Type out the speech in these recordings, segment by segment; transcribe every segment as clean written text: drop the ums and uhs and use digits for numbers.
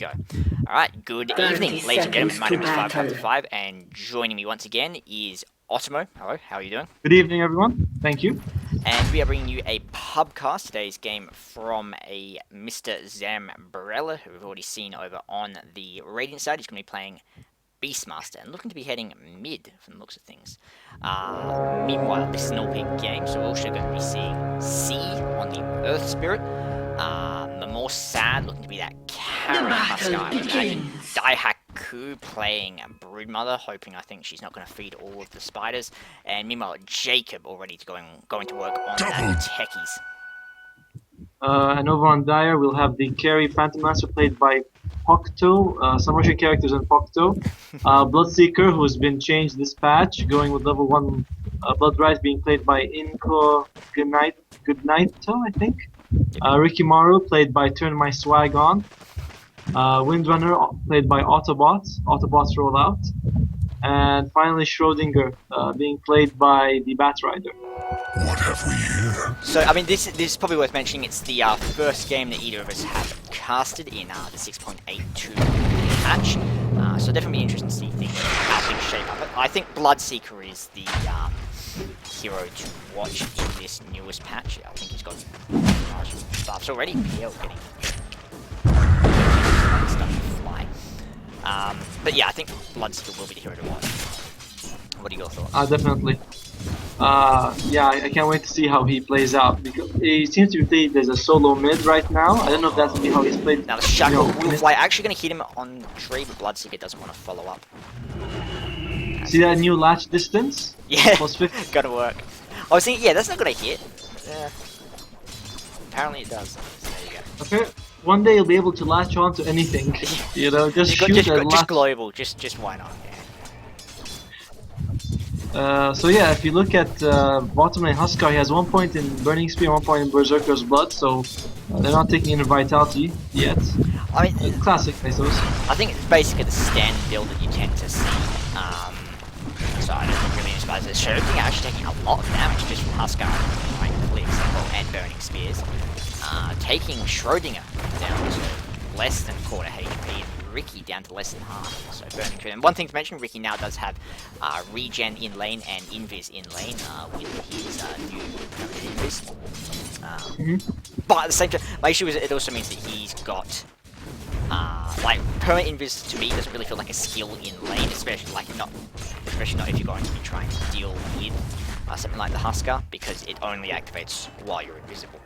go. Alright, good evening, ladies and gentlemen. My name is 5 and joining me once again is Otomo. Hello, how are you doing? Good evening, everyone. Thank you. And we are bringing you a pubcast, today's game from a Mr. Zambrella, who we've already seen over on the Radiant side. He's going to be playing Beastmaster and looking to be heading mid from the looks of things. Meanwhile, this is an all-pink game, so we're also going to be seeing C on the Earth Spirit. The more sad looking to be that Karen Husker, I would imagine. Daihaku playing Broodmother, hoping I think she's not going to feed all of the spiders. And meanwhile, Jacob already going to work on that techies. And over on Dire, we'll have the carry Phantom Master played by Pocto, some Russian characters in Pocto. Bloodseeker, who's been changed this patch, going with level 1 Blood Rise, being played by Inko Goodnighto, I think. Rikimaru, played by Turn My Swag On. Windrunner, played by Autobots Rollout. And finally Schrodinger, being played by the Batrider. What have we here? So, I mean, this is probably worth mentioning. It's the first game that either of us have casted in the 6.82 patch. So definitely interesting to see how things shape up. I think Bloodseeker is the hero to watch in this newest patch. I think he's got buffs already. PL getting stuff to fly. But yeah, I think Bloodseeker will be the hero to watch. What are your thoughts? Definitely. Yeah, I can't wait to see how he plays out, because he seems to be played as a solo mid right now. I don't know if that's how he's played. Now the Shackle will fly. Actually going to hit him on the tree, but Bloodseeker doesn't want to follow up. See that new latch distance? Yeah, Plus 50. gotta work. I was thinking, yeah, that's not gonna hit. Apparently it does. So there you go. Okay. One day you'll be able to latch on to anything. You know, just shoot and just global. Just why not? Yeah. So yeah, if you look at bottom lane Huskar, he has 1 point in Burning Spear, 1 point in Berserker's Blood, so they're not taking any Vitality yet. I mean, classic, I suppose. I think it's basically the standard build that you tend to see. So I don't think really inspired. Schrodinger actually taking a lot of damage just from Huskar and Cliffs and Burning Spears. Taking Schrodinger down to less than quarter HP and Ricky down to less than half. So Burning Spear. And one thing to mention, Ricky now does have regen in lane and invis in lane with his new permanent invis. But at the same time, my issue is it also means that he's got like permanent invis to me doesn't really feel like a skill in lane, especially not if you're going to be trying to deal with something like the Huskar, because it only activates while you're invisible.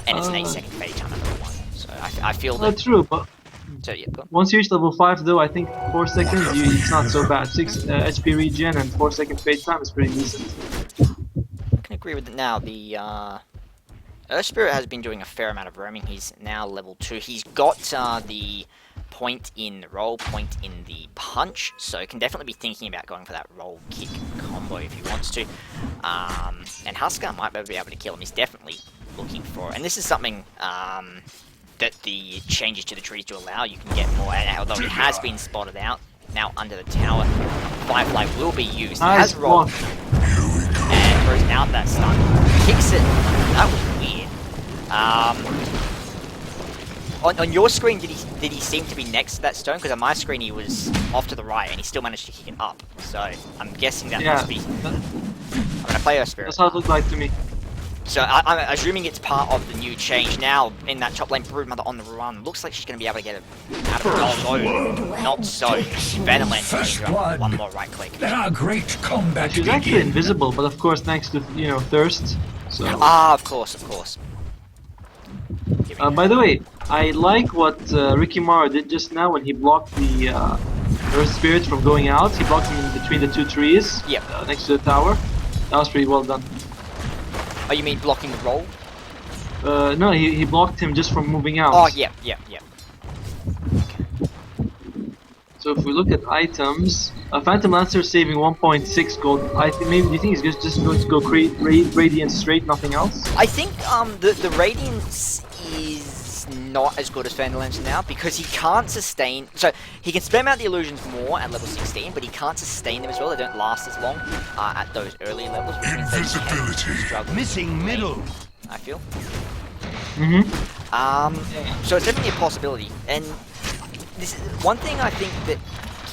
And it's an 8-second phase time number 1. So I feel that... true, but so, yeah, once you reach level 5 though, I think 4 seconds, it's not so bad. 6 HP regen and 4 second fade time is pretty decent. I can agree with it now. The Earth Spirit has been doing a fair amount of roaming. He's now level 2. He's got the point in the roll, point in the punch, so can definitely be thinking about going for that roll kick combo if he wants to. And Huskar might be able to kill him. He's definitely looking for, and this is something that the changes to the trees do allow. You can get more, and although he has been spotted out now under the tower, Firefly will be used. He has rolled and throws out that stun, kicks it. That was weird. On your screen, did he seem to be next to that stone? Because on my screen he was off to the right, and he still managed to kick it up. So I'm guessing that must be. I'm gonna play Earth Spirit. That's how it looked like to me. So I'm assuming it's part of the new change. Now in that top lane, Broodmother on the run. Looks like she's gonna be able to get it out of the goal. Not so. Venomland one more right click. Great combat. She's actually invisible, but of course thanks to Thirst. So. Of course. By the way, I like what Rikimaru did just now when he blocked the Earth Spirits from going out. He blocked them in between the 2 trees next to the tower. That was pretty well done. Oh, you mean blocking the roll? No, he blocked him just from moving out. Oh, yeah. So if we look at items, Phantom Lancer saving 1.6 gold. Do you think he's just going to go Radiant straight, nothing else? I think the Radiance is not as good as Phantom Lancer now, because he can't sustain... So, he can spam out the illusions more at level 16, but he can't sustain them as well. They don't last as long at those earlier levels, which means they struggle. Missing middle. I feel. Mm-hmm. So it's definitely a possibility. And this one thing I think that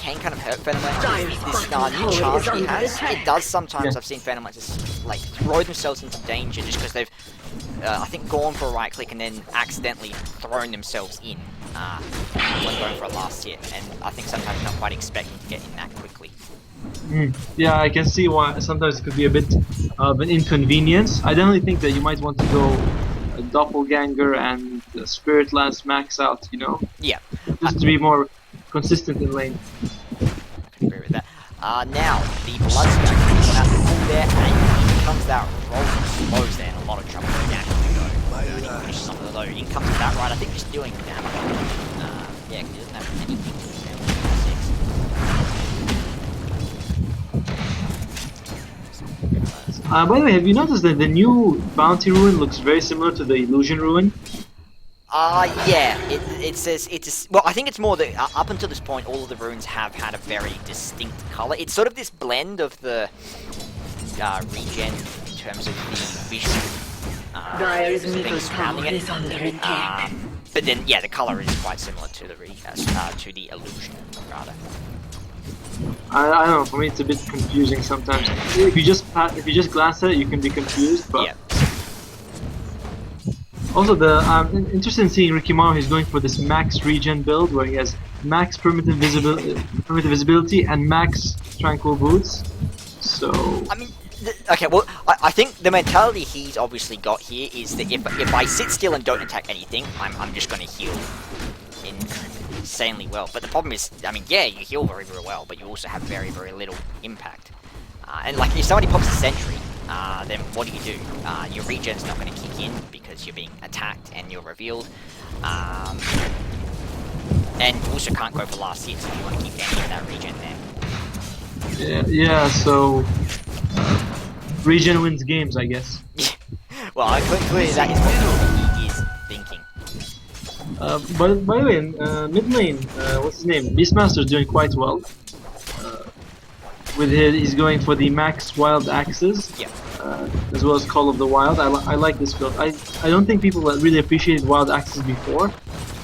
can kind of hurt Phantom Lances is this new charge he has. It does sometimes. I've seen Phantom Lances like throw themselves into danger just because they've, I think, gone for a right click and then accidentally thrown themselves in when going for a last hit. And I think sometimes not quite expecting to get in that quickly. Yeah, I can see why sometimes it could be a bit of an inconvenience. I definitely think that you might want to go a doppelganger and spirit lance max out, you know, Yeah, just to be more consistent in lane. I can agree with that. Now, the Bloodsport comes out the wall there, and he comes out rolling slows there in a lot of trouble. Down he go. Burning finishes some of the load. In comes that right, I think just doing damage. Yeah, because he doesn't have anything to do By the way, have you noticed that the new bounty ruin looks very similar to the illusion ruin? Yeah, it says well, I think it's more that up until this point, all of the runes have had a very distinct color. It's sort of this blend of the regen in terms of the visual things surrounding it. But then, yeah, the color is quite similar to the illusion, rather. I don't know. For me, it's a bit confusing sometimes. If you just glance at it, you can be confused. But Yeah. also, I'm interested in seeing Rikimaru. He's going for this max regen build where he has max primitive visibility and max tranquil boots. So I mean, okay, well, I think the mentality he's obviously got here is that if I sit still and don't attack anything, I'm just going to heal insanely well. But the problem is, I mean, yeah, you heal very, very well, but you also have very, very little impact. And like, if somebody pops a sentry, then what do? Your regen's not going to kick in because you're being attacked and you're revealed. And you also can't go for last hits if you want to keep any of that regen there. yeah. So regen wins games, I guess. Well, clearly that is what he is thinking. But by the way, in mid lane, what's his name? Beastmaster is doing quite well. He's going for the max wild axes, Yeah. as well as Call of the Wild. I like this build. I don't think people really appreciated wild axes before.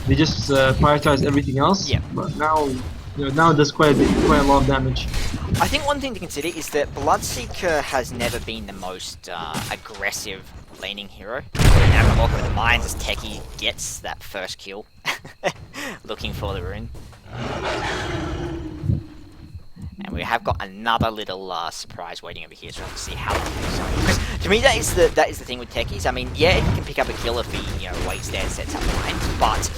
They just prioritized everything else. Yeah. But now, now it does quite a lot of damage. I think one thing to consider is that Bloodseeker has never been the most aggressive laning hero. Now we walk over the mines as Teki gets that first kill, looking for the rune. And we have got another little surprise waiting over here, so we'll see how long it goes on. Because to me, that is the thing with techies. I mean, yeah, he can pick up a kill if he waits there and sets up lines, but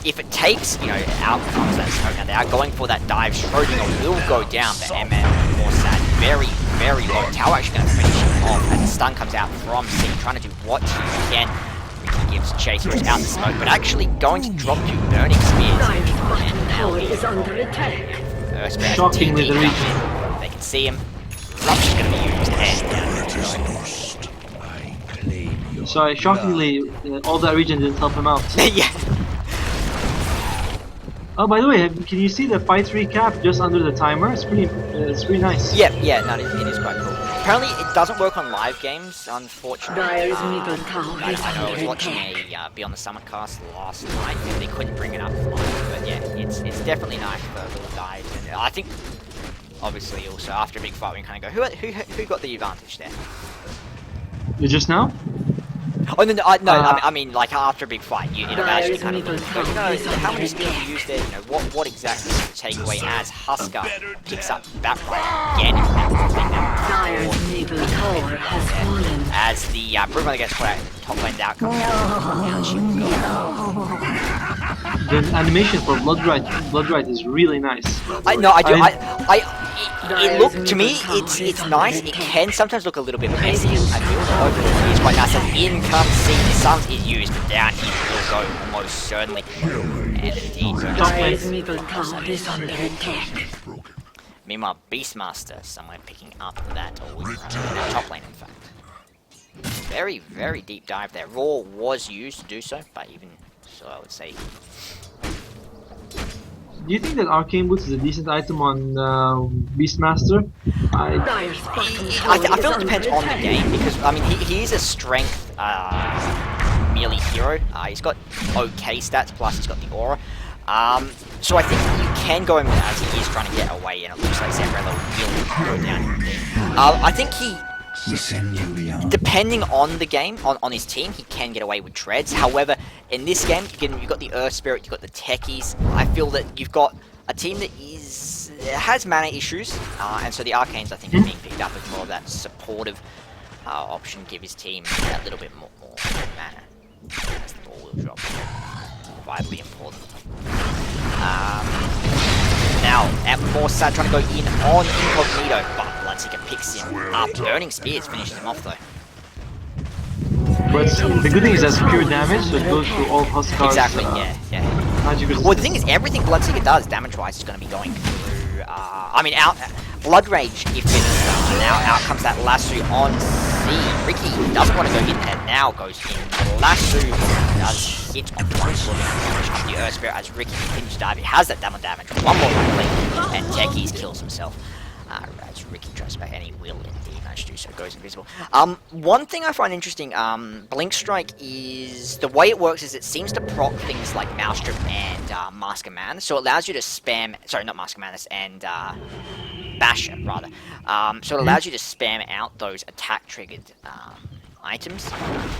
if it takes outcomes that Snow down, they are going for that dive. Schrodinger will go down, but MM more sad, very, very low. Tower actually going to finish him off as the stun comes out from C, trying to do what he can. Ricky gives chase, he was out in the smoke, but actually going to drop two burning spears. And now is under attack. Shockingly, the region. They can see him. Rupture's going to be used, and down. Sorry, shockingly, all that region didn't help him out. Yeah. Oh, by the way, can you see the fight recap just under the timer? It's pretty nice. Yeah, no, it is quite cool. Apparently, it doesn't work on live games, unfortunately. Dire's middle tower I is know I was under watching attack. a Beyond the Summer cast last night, and they couldn't bring it up live, but yeah, it's definitely nice for little dives, and I think, obviously, also after a big fight, we can kind of go, who got the advantage there? You just now? Oh no, I mean like after a big fight, you imagine you kind of look and go, how many skills you use there? What exactly is the takeaway as Husker picks up that right again? Dire's middle tower has fallen. As the Broodmother gets put out in the top lane outcome. Down she will go. The animation for Bloodright is really nice. It looked, to me, it's nice. It can sometimes look a little bit messy. I feel overall it's quite nice. As in comes C, the Suns is used, but down he will go almost certainly. And indeed, so Dire's middle tower is under attack. meanwhile, Beastmaster somewhere picking up that, or in that top lane, in fact. Very, very deep dive there. Raw was used to do so, but even so, I would say. Do you think that Arcane Boots is a decent item on Beastmaster? Dire's bottom tower I feel is it depends under on the attack. game, because, I mean, he is a strength melee hero. He's got okay stats, plus he's got the aura. So I think you can go him as he is trying to get away, and it looks like Zambrella will go down. I think he, depending on the game, on his team, he can get away with treads. However, in this game, you've got the Earth Spirit, you've got the Techies. I feel that you've got a team that has mana issues, and so the Arcanes, I think, are being picked up as more of that supportive option, give his team a little bit more mana. As the ball will drop. Vitally important. Now, Morsad trying to go in on Incognito, but Bloodseeker picks him up. Burning Spears finishes him off though. But the good thing is that's pure damage, so it goes through all Huskar's Exactly, yeah. magic resistance. Well, the thing is, everything Bloodseeker does, damage-wise, is going to be going through... Blood Rage, if it's now out comes that Lasso on C. Ricky doesn't want to go in there, now goes in. Lasso does hit on one damage. The Earth Spirit as Ricky continues to dive. It has that double damage. One more right click, and Techies kills himself. As Ricky tries to back, and he will indeed manage to do so, goes invisible. One thing I find interesting, Blink Strike is, the way it works is it seems to proc things like Maelstrom and Mask of Madness, so it allows you to spam, sorry, not Mask of Madness, and Basher, rather. So it allows you to spam out those attack-triggered items.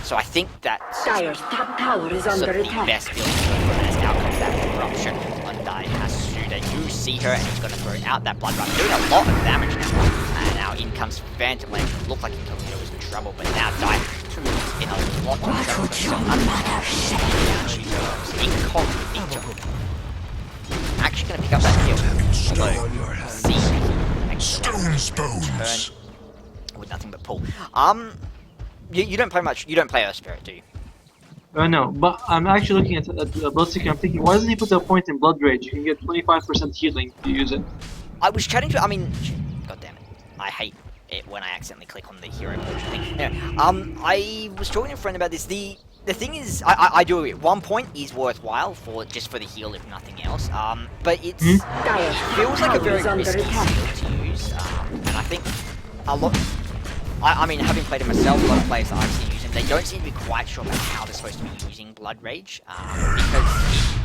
So I think that's Dire's top tower is sort under of the attack. best build as out comes that corruption on Daihatsu. You see her and he's going to throw out that blood run, doing a lot of damage now. And now in comes Phantom Lane. It looked like Incognito was in trouble, but now Daihatsu is in a lot of trouble. Incognito actually going to pick up that kill. Although, Stone's bones. With nothing but pull. You don't play much. You don't play Earth Spirit, do you? No, but I'm actually looking at Bloodseeker. I'm thinking, why doesn't he put a point in Blood Rage? You can get 25% healing if you use it. I was chatting to. God damn it! I hate it when I accidentally click on the hero portion thing. Anyway, I was talking to a friend about this. The thing is, I do agree. 1 point is worthwhile just for the heal, if nothing else. But it feels like a very risky skill to use. And I think a lot. I mean, having played it myself, a lot of players that I've seen using, they don't seem to be quite sure about how they're supposed to be using Blood Rage, because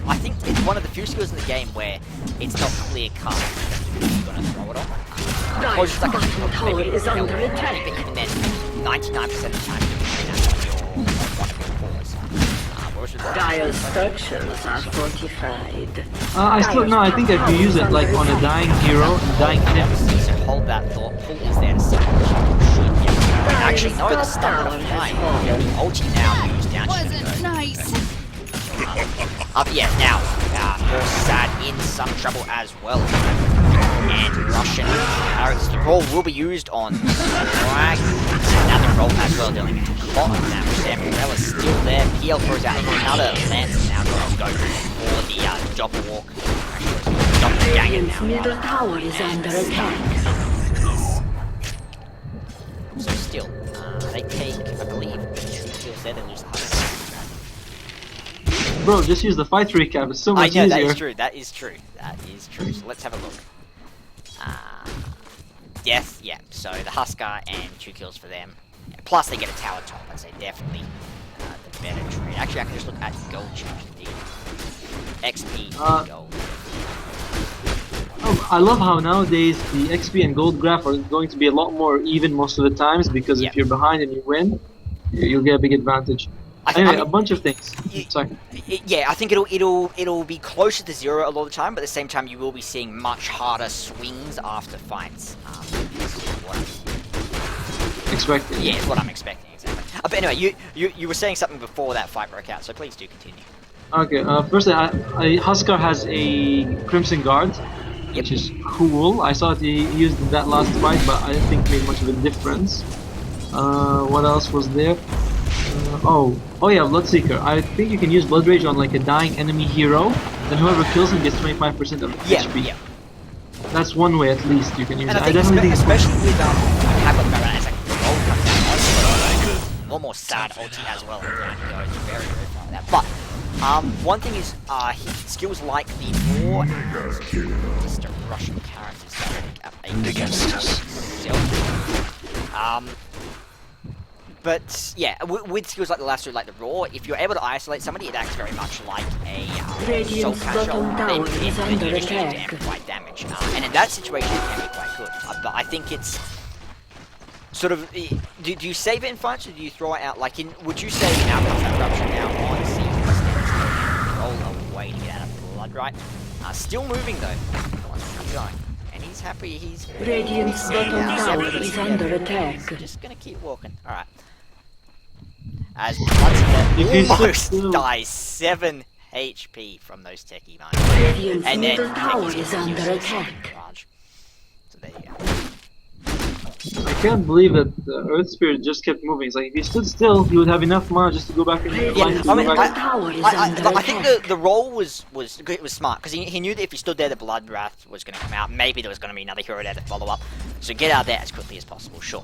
I think it's one of the few skills in the game where it's not clear cut who's going to throw it on. Or just like tower is under attack. But even then, 99% of the time you're doing that on one of your cores. Dire's structures are fortified. I think if you use it like on a dying hero, dying enemy. So hold that thought. Pull is there to see what should be able to actually know the stun of flying. The ulti now used down to the Nice. yeah, now, more sad in some trouble as well. And Russian arrows. The roll will be used on Drag. Another roll as well, dealing a lot of damage. Zambrella's still there. PL throws out another lance now to go for the double walk. Radiant's middle tower is under attack. So still, they take, I believe, 2 kills there, they lose the heart. Bro, just use the fight recap. It's so much easier. That is true. That is true. That is true. So let's have a look. Death, yeah. So the Huskar and 2 kills for them. Plus they get a tower top. I'd say definitely the better trade. Actually, I can just look at gold change indeed. XP gold. I love how nowadays the XP and gold graph are going to be a lot more even most of the times, because if you're behind and you win, you'll get a big advantage. Anyway, a bunch of things. Sorry. Yeah, I think it'll be closer to 0 a lot of the time, but at the same time you will be seeing much harder swings after fights. Expecting. Yeah, it's what I'm expecting, exactly. But anyway, you were saying something before that fight broke out, so please do continue. Okay, firstly, Huskar has a Crimson Guard, which is cool. I saw he used that last fight, but I didn't think it made much of a difference. What else was there? Oh yeah, Bloodseeker. I think you can use Blood Rage on like a dying enemy hero, then whoever kills him gets 25% of HP. Yeah. That's one way at least you can use and it. I definitely think especially with Tablet Marana, it's like gold comes down, a lot more sad ulti as well. It's very far with that. But one thing is skills like the more just a Russian characters that against us. But yeah, with skills like the lasso, like the raw, if you're able to isolate somebody, it acts very much like a soul Radiant's catcher. bottom tower is under You just use it to attack. amplify damage, and in that situation, it can be quite good. But I think it's sort of. Do you save it in fights, or do you throw it out? Like in, would you say out comes that rupture now on C instead? Roll away to get out of blood, right? Still moving though. Keep going. And he's happy. He's Radiant's bottom tower is under attack. just gonna keep walking. All right. As Bloodseeker almost dies 7 HP from those techie mines. Radiant's And then middle tower Techie's is gonna under use his attack. barrage. So there you go. I can't believe that the Earth Spirit just kept moving. It's like if he stood still, he would have enough mana just to go back and Yeah, line to I go mean, back. tower is I under think attack. the roll was smart because he knew that if he stood there, the Blood Wrath was going to come out. Maybe there was going to be another hero there to follow up. So get out there as quickly as possible, sure.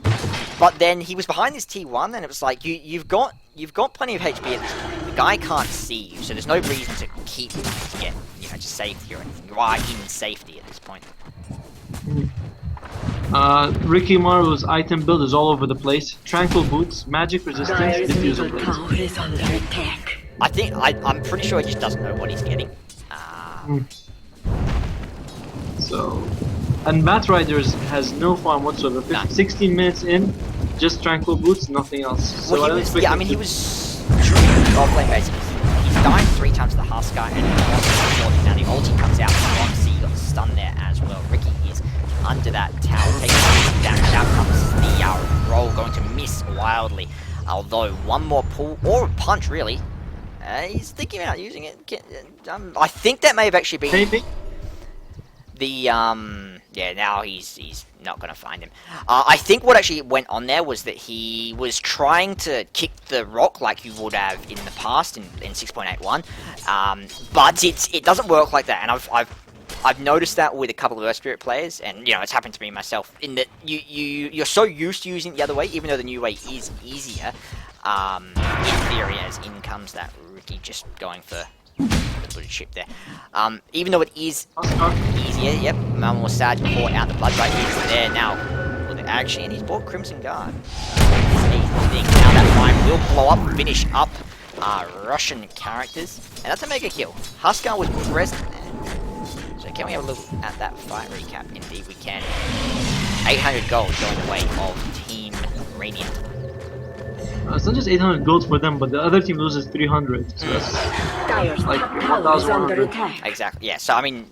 But then he was behind this T1, and it was like you've got plenty of HP at this point. The guy can't see you, so there's no reason to keep to get to safety or anything. You are in safety at this point. Ricky Maru's item build is all over the place. Tranquil boots, magic resistance, Dire's diffuser middle blades. tower is under attack. I think I'm pretty sure he just doesn't know what he's getting. So, and Bat Riders has no farm whatsoever. Nah. 16 minutes in, just Tranquil boots, nothing else. So Well, I he don't was, expect yeah, I him mean, to- he was shooting top lane basically. He's died 3 times to the Huskar, and now the ulti comes out. Obviously, he got stunned there as well. Ricky is under that tower, taking damage. Out comes the roll, going to miss wildly. Although one more pull or a punch, really. He's thinking about using it. I think that may have actually been Maybe. the yeah, now he's not gonna find him. I think what actually went on there was that he was trying to kick the rock like you would have in the past in 6.81, but it doesn't work like that. And I've noticed that with a couple of Earth Spirit players, and it's happened to me myself. In that you're so used to using it the other way, even though the new way is easier. In theory, as in comes that Ricky just going for the booted ship there. Even though it is easier, yep, more sad caught out the blood right is there now. Well, actually, and he's bought Crimson Guard. Now that fight will blow up, finish up Russian characters, and that's a mega kill. Huskar was present there. So can we have a look at that fight recap? Indeed we can. 800 gold going the way of Team Radiant. It's not just 800 gold for them, but the other team loses 300. So that's Dire's like top tower is under 1,100. attack. Exactly, yeah, so I mean,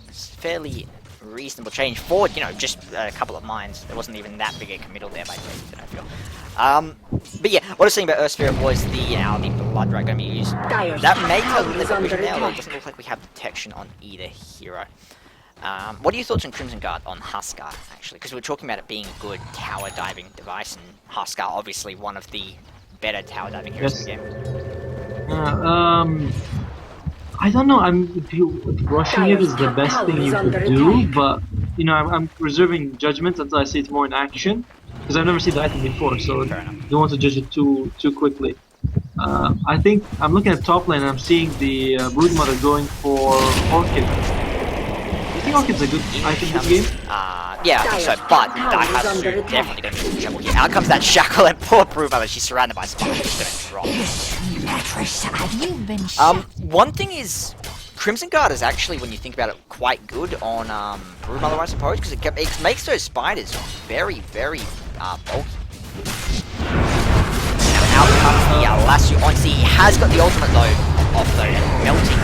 it's fairly reasonable change for, just a couple of mines. There wasn't even that big a committal there by Radiant, I feel. But yeah, what I was saying about Earth Spirit was the Blood Rat going to be used. Dire's That top may tell tower the is under vision now, though. It attack. doesn't look like we have detection on either hero. What are your thoughts on Crimson Guard on Huskar, actually? Because we were talking about it being a good tower diving device, and Huskar, obviously, one of the better tower diving heroes in the game. I don't know. If rushing it is the best thing you could do, but I'm reserving judgment until I see it more in action because I've never seen the item before, so Fair enough. don't want to judge it too quickly. I think I'm looking at top lane and I'm seeing the Broodmother going for Orchid. Do you think Orchid's a good item in this game? Yeah, I think so, but Daihatsu definitely going to be in trouble here. Out comes that shackle, and poor Broodmother, she's surrounded by spiders, she's going to drop. One thing is, Crimson Guard is actually, when you think about it, quite good on Broodmother, I suppose, because it makes those spiders very, very bulky. Now out comes the lasso on. See, he has got the ultimate load offload and melting.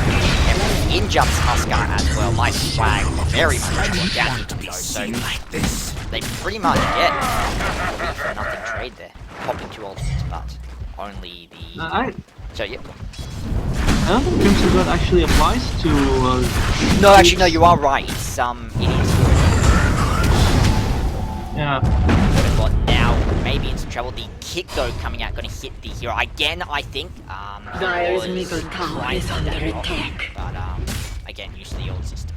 In jumps Huskar as well. My swag very much down into those. So they pretty much get for nothing trade there. Popping 2 ultimates, but only the. So yeah. I don't think Crimson Guard actually applies to. No, actually, no. You are right. It's it is good. Yeah. But now maybe in some trouble. The kick though coming out, going to hit the hero again. I think. Dire's was middle tower trying is to under get off, attack. But again, use the old system.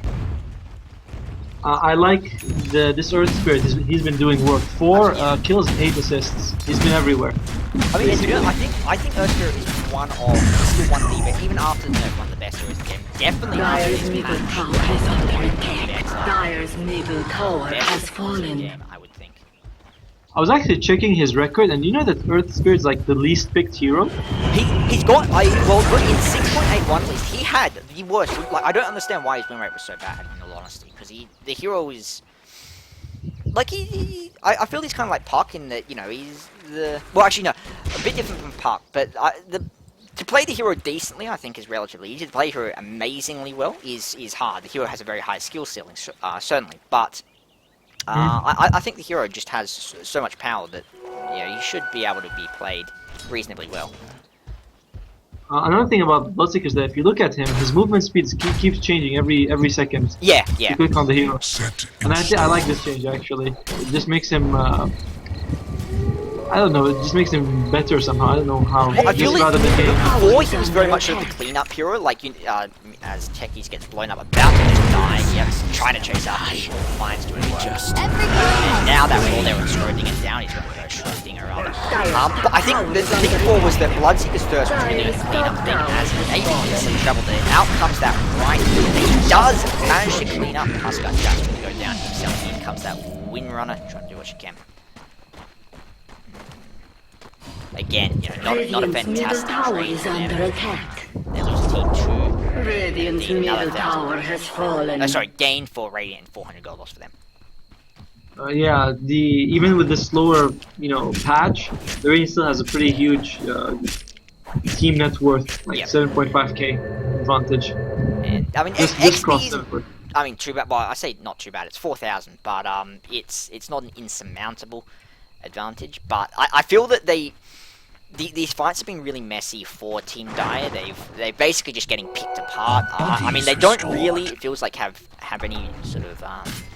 I like this Earth Spirit. He's been doing work. 4 kills and 8 assists. He's been everywhere. I mean, I think Earth Spirit is one of still one of the best, even after the nerf, one of the best heroes in the game. Definitely after Dire's this middle patch, tower is under one of the attack. best, Dire's middle tower best has heroes in the fallen. game, I would think. I was actually checking his record, and you know that Earth Spirit's like the least picked hero. He's got well in 6.81 at least he had the worst. Like I don't understand why his win rate was so bad in all honesty, because the hero is like I feel he's kind of like Puck in that, you know, he's the well actually no, a bit different from Puck, but to play the hero decently I think is relatively easy. To play the hero amazingly well is hard. The hero has a very high skill ceiling, certainly, but I think the hero just has so much power that, you know, he should be able to be played reasonably well. Another thing about Bloodseeker is that if you look at him, his movement speed keeps changing every second. Yeah. You click on the hero, Set and in I like this change actually. It just makes him. I don't know. It just makes him better somehow. I don't know how. Well, I feel Just like rather than game. before he was very much of the cleanup hero, like as Techies gets blown up, about to just die, he's trying to chase after him, finds doing work. And now that we're all there and scraping it down, he's going to go shredding her rather. But I think the thing before was that Bloodseeker's thirst was really a cleanup thing, as maybe there's some trouble there. Out comes that right, he does manage to clean up Huskar just to go down himself. In comes that Windrunner, trying to do what she can. Again, you know, not a Radiant's middle fantastic tower trade is for under them. attack. They lose team 2. Radiant's Another middle 1,000. tower has fallen. Sorry, gain for Radiant and 400 gold loss for them. Yeah, even with the slower, you know, patch, the Radiant still has a pretty huge team net worth, like Yep. 7.5k advantage. And I mean, Just cross XP is, 7. I mean, too bad. Well, I say not too bad. It's 4,000, but it's not an insurmountable advantage. But I feel that these fights have been really messy for Team Dire. They're basically just getting picked apart. I mean, they don't really, it feels like, have any sort of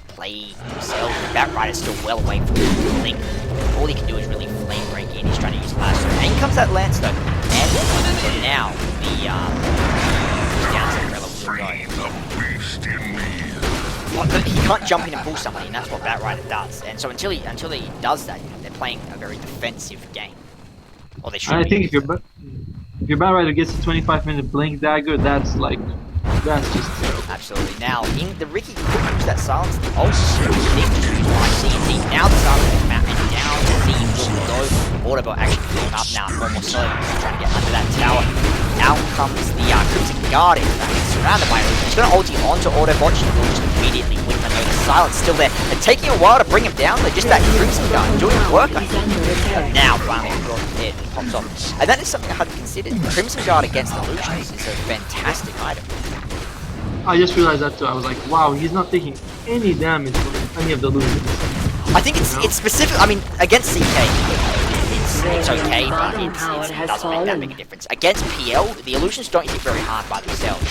play themselves. Batrider's still well away from Link. All he can do is really flame break in. He's trying to use Lasso. And in comes that Lance though. And for now, the down Zambrella will go. beast in me. Well, he can't jump in and pull somebody, and that's what Batrider does. And so until he does that, you know, they're playing a very defensive game. Or they should I be. think if your Batrider gets a 25-minute blink dagger, that's just terrible. Absolutely. Now, in the Ricky could use that silence. The ult used by C&D. Now the silence is out and down. The will go. Autobot actually picking up now. Almost so. Trying to get under that tower. Out comes the Crimson Guard. In fact, he's surrounded by it. He's going to ulti onto Autobot. She will just immediately win. I know the silence still there. They're taking a while to bring him down. They're just that Crimson Guard doing work. I think. Now, finally, it pops off. And that is something I hadn't considered. Crimson Guard against Illusions is a fantastic item. I just realized that too. I was like, wow, he's not taking any damage from any of the illusions. I think it's specific. I mean, against CK, it's okay, but it doesn't make that big a difference. Against PL, the illusions don't hit very hard by themselves.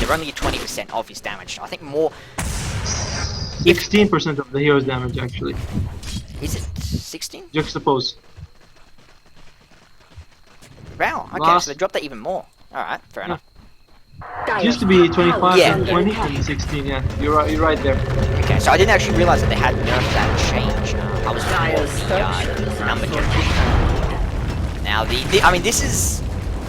They're only 20% of his damage. I think more. 16% of the hero's damage, actually. Is it 16? Juxtapose. Wow. Okay, Last- so they dropped that even more. All right, fair enough. It used to be 25 Yeah. and 20 and 16, yeah. You're right there. Okay, so I didn't actually realize that they had nerfed that change. I was before the number generation. Now, I mean, this is,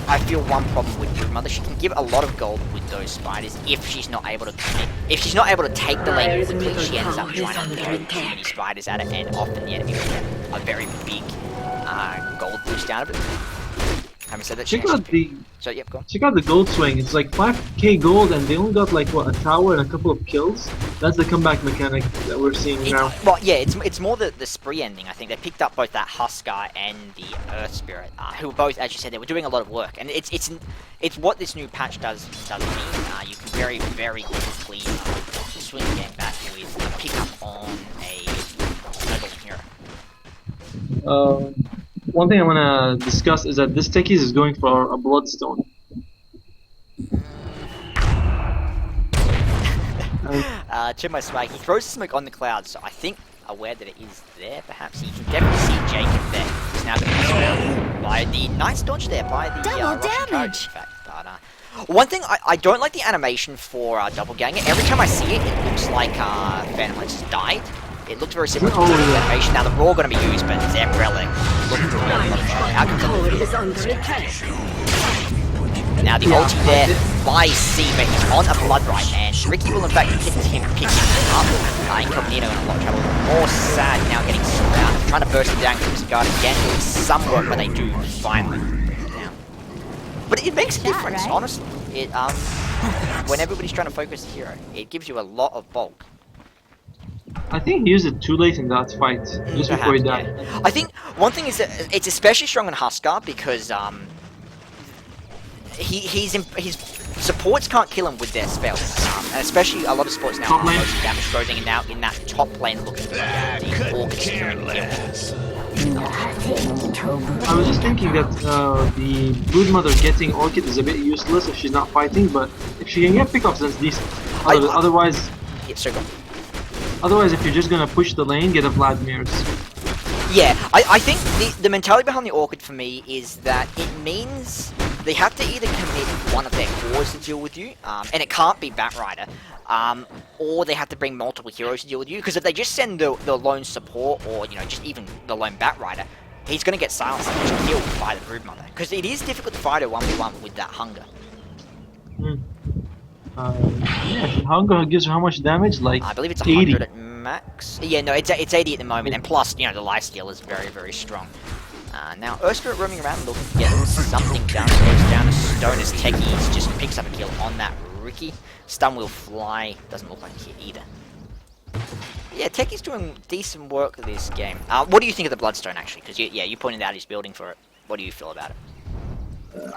I feel, one problem with Brood Mother. She can give a lot of gold with those spiders if she's not able to commit. If she's not able to take the lane quickly, she ends up trying to throw too many spiders at it, and often the enemy will get a very big gold boost out of it. Having said that, she Check out the So, yep, go on. check out the gold swing. It's like 5k gold, and they only got like what, a tower and a couple of kills. That's the comeback mechanic that we're seeing now. Well, yeah, it's more the spree ending. I think they picked up both that Huskar and the Earth Spirit, who were both, as you said, they were doing a lot of work, and it's what this new patch does mean. You can very quickly swing the game back with a pick up on a golden hero. One thing I want to discuss is that this techies is going for a bloodstone. To my swag, he throws the smoke on the clouds, so I think aware that it is there. Perhaps he can definitely see Jacob there. He's now going to be surrounded by the nice dodge there by the Double Russian damage. charge, in fact. But one thing I don't like the animation for Doppelganger. Every time I see it, it looks like Phantom Lance has died. It looks very similar to the animation. Now the raw going to be used, but Zambrella looking to really out comes Tower is under attack. now the ulti there by C, but he's on a Blood Right, and Ricky will in fact pick him up. Incognito in a lot of trouble. More sad now getting surrounded. Trying to burst him down, Crimson Guard again doing some work, but they do finally bring him down. But it makes a difference, honestly. It when everybody's trying to focus the hero, it gives you a lot of bulk. I think he used it too late in that fight, just before he died. Yeah. I think one thing is that it's especially strong on Huskar because his supports can't kill him with their spells, and especially a lot of supports now are mostly damage coding, and now in that top lane looking for the Orchid securing the kill. I was just thinking that the Broodmother getting Orchid is a bit useless if she's not fighting, but if she can get pickups, that's decent. Otherwise, yeah, so go. Otherwise, if you're just gonna push the lane, get a Vladimir's. Yeah, I think the mentality behind the Orchid for me is that it means they have to either commit one of their cores to deal with you, and it can't be Batrider, or they have to bring multiple heroes to deal with you, because if they just send the lone support, or, you know, just even the lone Batrider, he's going to get silenced and just killed by the Broodmother, because it is difficult to fight a 1v1 with that hunger. Yeah, Hunger gives her how much damage? Like I believe it's 80. 100 at max. Yeah, no, it's 80 at the moment, and plus, you know, the lifesteal is very, very strong. Now, Earthspirit roaming around looking to get something done. Goes down to Stone as Techie's just picks up a kill on that Ricky. Stun will fly. Doesn't look like a hit either. Yeah, Techie's doing decent work this game. What do you think of the Bloodstone, actually? Because, you pointed out he's building for it. What do you feel about it?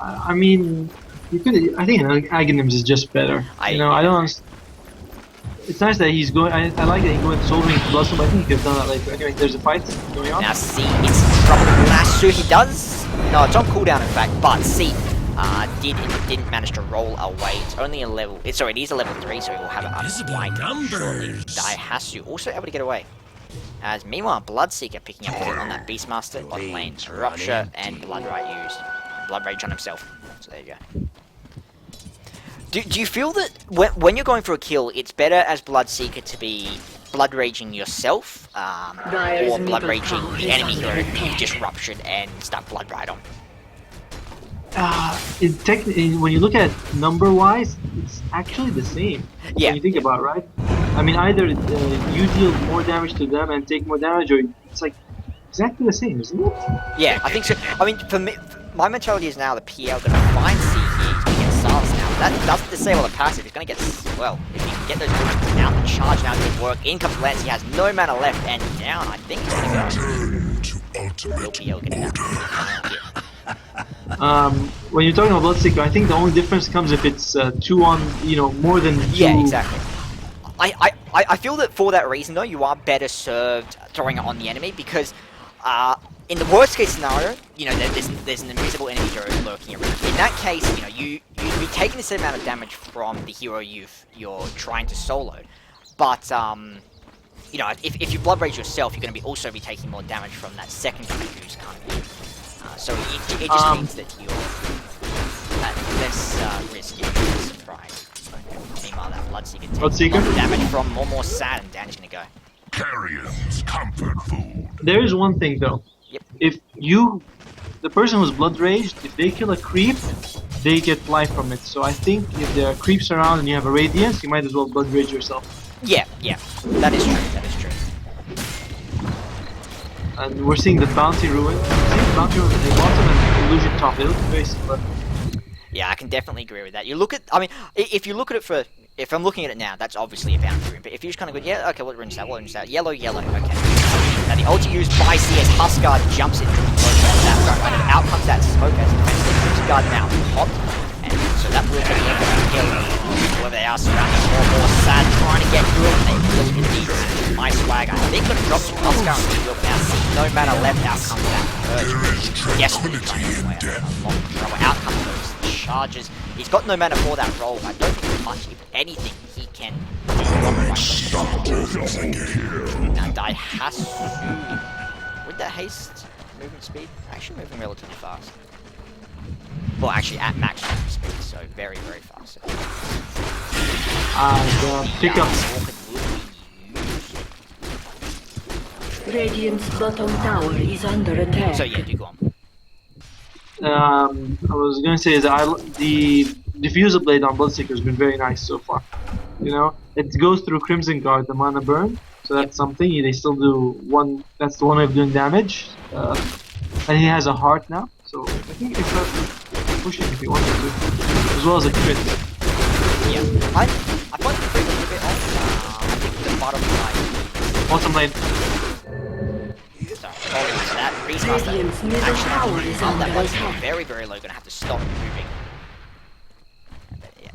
I mean, I think Aghanims is just better. I don't. It's nice that he's going. I like that he's going solving Blossom. But I think he could have done that later. Anyway, there's a fight going on. Now C is trouble lasso. He does. No, it's on cooldown in fact. But C didn't manage to roll away. It's only a level. It is a level 3, so he will have it up quite shortly. Daihatsu also able to get away. As meanwhile, Bloodseeker picking up the hit on that Beastmaster on lane. Rupture and Blood Right used. Blood Rage on himself. So there you go. Do you feel that when you're going for a kill, it's better as Bloodseeker to be Blood Raging yourself, or Blood Raging the enemy hero who you just ruptured and stuck Blood Right on? When you look at number-wise, it's actually the same. Yeah. When you think about it, right? I mean, either you deal more damage to them and take more damage, or it's like exactly the same, isn't it? Yeah, I think so. I mean, for me, my mentality is now the PL going to find C here. He's going to get silenced now. That doesn't disable the passive. He's going to get, well, if you can get those movements out, the charge now can work. In comes Lance. He has no mana left, and down, I think he's going to go. Real PL getting out. When you're talking about Bloodseeker, I think the only difference comes if it's 2 on, more than 2. Yeah, exactly. I feel that for that reason, though, you are better served throwing it on the enemy, because in the worst case scenario, there's an invisible enemy hero lurking around. In that case, you'd be taking the same amount of damage from the hero you're trying to solo, but if you blood rage yourself, you're going to also be taking more damage from that second guy who's coming in. So it just means that you're at less risk if you're surprised. Meanwhile, that Bloodseeker takes a lot of damage from more sad, and Danny's going to go. Carrion's comfort food. There is one thing though. Yep. If the person who's blood raged, if they kill a creep, they get life from it. So I think if there are creeps around and you have a radiance, you might as well blood rage yourself. Yeah, that is true. That is true. And we're seeing the bounty ruin. See, bounty ruin at the bottom and illusion top. They look very similar. Yeah, I can definitely agree with that. You look at, if you look at it if I'm looking at it now, that's obviously a bounty rune. But if you just kind of go, yeah, okay, what rune's that? What rune's that? Yellow, okay. Now the ulti used by CS Huskar jumps in from that front line, and out comes that smoke as the Guard now popped, and so that will be able to kill whoever they are surrounding more sad, trying to get through it, and they will indeed. My swagger, I think, gonna drop some Huskar and we will now see no matter left. Out comes that Urge. Desperately trying to way out of long trouble. Out comes those charges. He's got no mana for that roll. I don't think there's much, if anything, he can do. Now Daihatsu with that haste movement speed, actually moving relatively fast. Well, actually at max movement speed, so very, very fast. Pickups. Radiant's bottom tower is under attack. So yeah, do go on. I was going to say is that the diffusal blade on Bloodseeker has been very nice so far. You know, it goes through Crimson Guard, the mana burn, so that's something. They still do one. That's the one way of doing damage. And he has a heart now, so I think it's not pushing if he wanted to, as well as a crit. Yeah. I find the crit a little bit off. I think the bottom line. Bottom lane. So, that Beastmaster Radiant's middle actually tower is that under was attack. very, very low. Gonna have to stop moving. But yeah,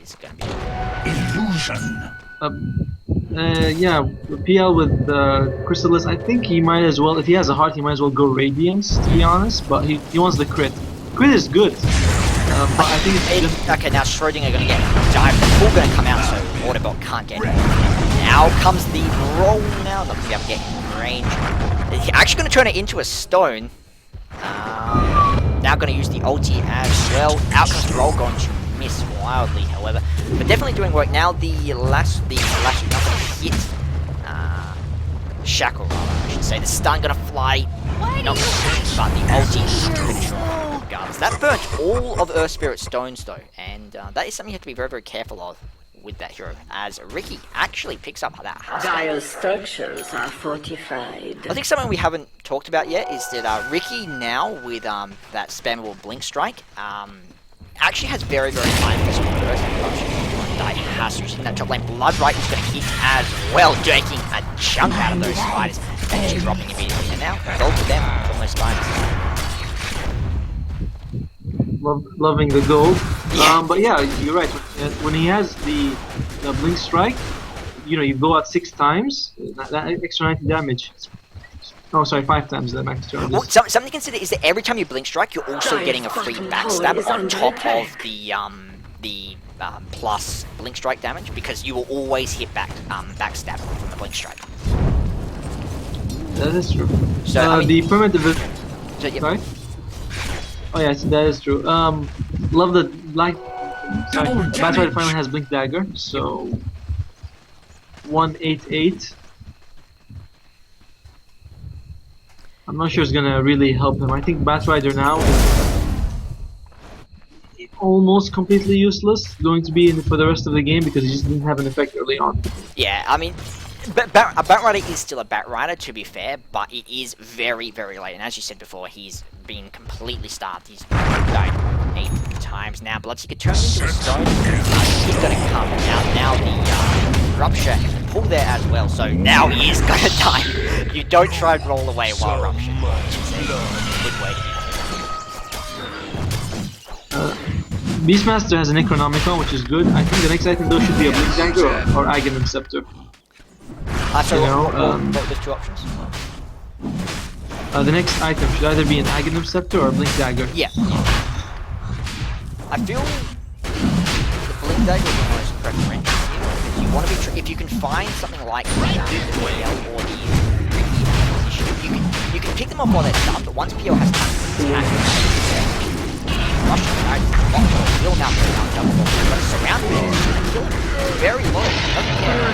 it's gonna be. Illusion. Yeah, PL with Chrysalis. I think he might as well, if he has a heart, he might as well go Radiance, to be honest. But he wants the crit. Crit is good, but I think it's just Okay, now Schrodinger gonna get dived. The full gonna come out, so Autobot can't get him. Now comes the roll. Now not gonna be able to get in range. He's actually gonna turn it into a stone. Now gonna use the ulti as well. Out comes the roll, going to miss wildly, however, but definitely doing work. Now the last not gonna hit. Shackle, rather, I should say. The stun gonna fly. Not but the ulti is pretty strong regardless. That burnt all of Earth Spirit stones though, and that is something you have to be very, very careful of with that hero, as Ricky actually picks up that husk. Dire's structures are fortified. I think something we haven't talked about yet is that Ricky now with that spammable blink strike actually has very, very high physical burst and die has using that top lane. Bloodright is going to hit as well, taking a chunk out of those spiders and just dropping immediately. And now gold to them from those spiders. loving the gold. Yeah. But yeah, you're right. When he has the blink strike, you go out 6 times. That extra 90 damage. Oh, sorry, 5 times the max charges. Well, something to consider is that every time you blink strike, you're also getting a free backstab on top of the plus blink strike damage, because you will always hit backstab from the blink strike. That is true. So I mean, the permanent so, yep. Sorry. Oh yes, that is true. Love the black. Sorry, Batrider finally has blink dagger. So 188. I'm not sure it's gonna really help him. I think Batrider now is almost completely useless. Going to be in for the rest of the game because he just didn't have an effect early on. Yeah, I mean, a Batrider is still a Batrider, to be fair, but it is very, very late. And as you said before, he's been completely starved. He's died 8 times now. Bloodseeker turns into a stone. He's going to come out. Now the Rupture pull there as well. So now he is going to die. You don't try and roll away while Rupture. Good way to Beastmaster has an Necronomicon, which is good. I think the next item though should be a Blink Dagger or Aghanim Scepter. so You know, what were the 2 options? The next item should either be an Aghanim Scepter or a Blink Dagger. Yeah. I feel the Blink Dagger is the most preferential here. You want to be if you can find something like the PL or the position, you can pick them up while they're done, but once PL has time to attack, Russian will now put down double ball, but surround him and kill him very low. Doesn't care.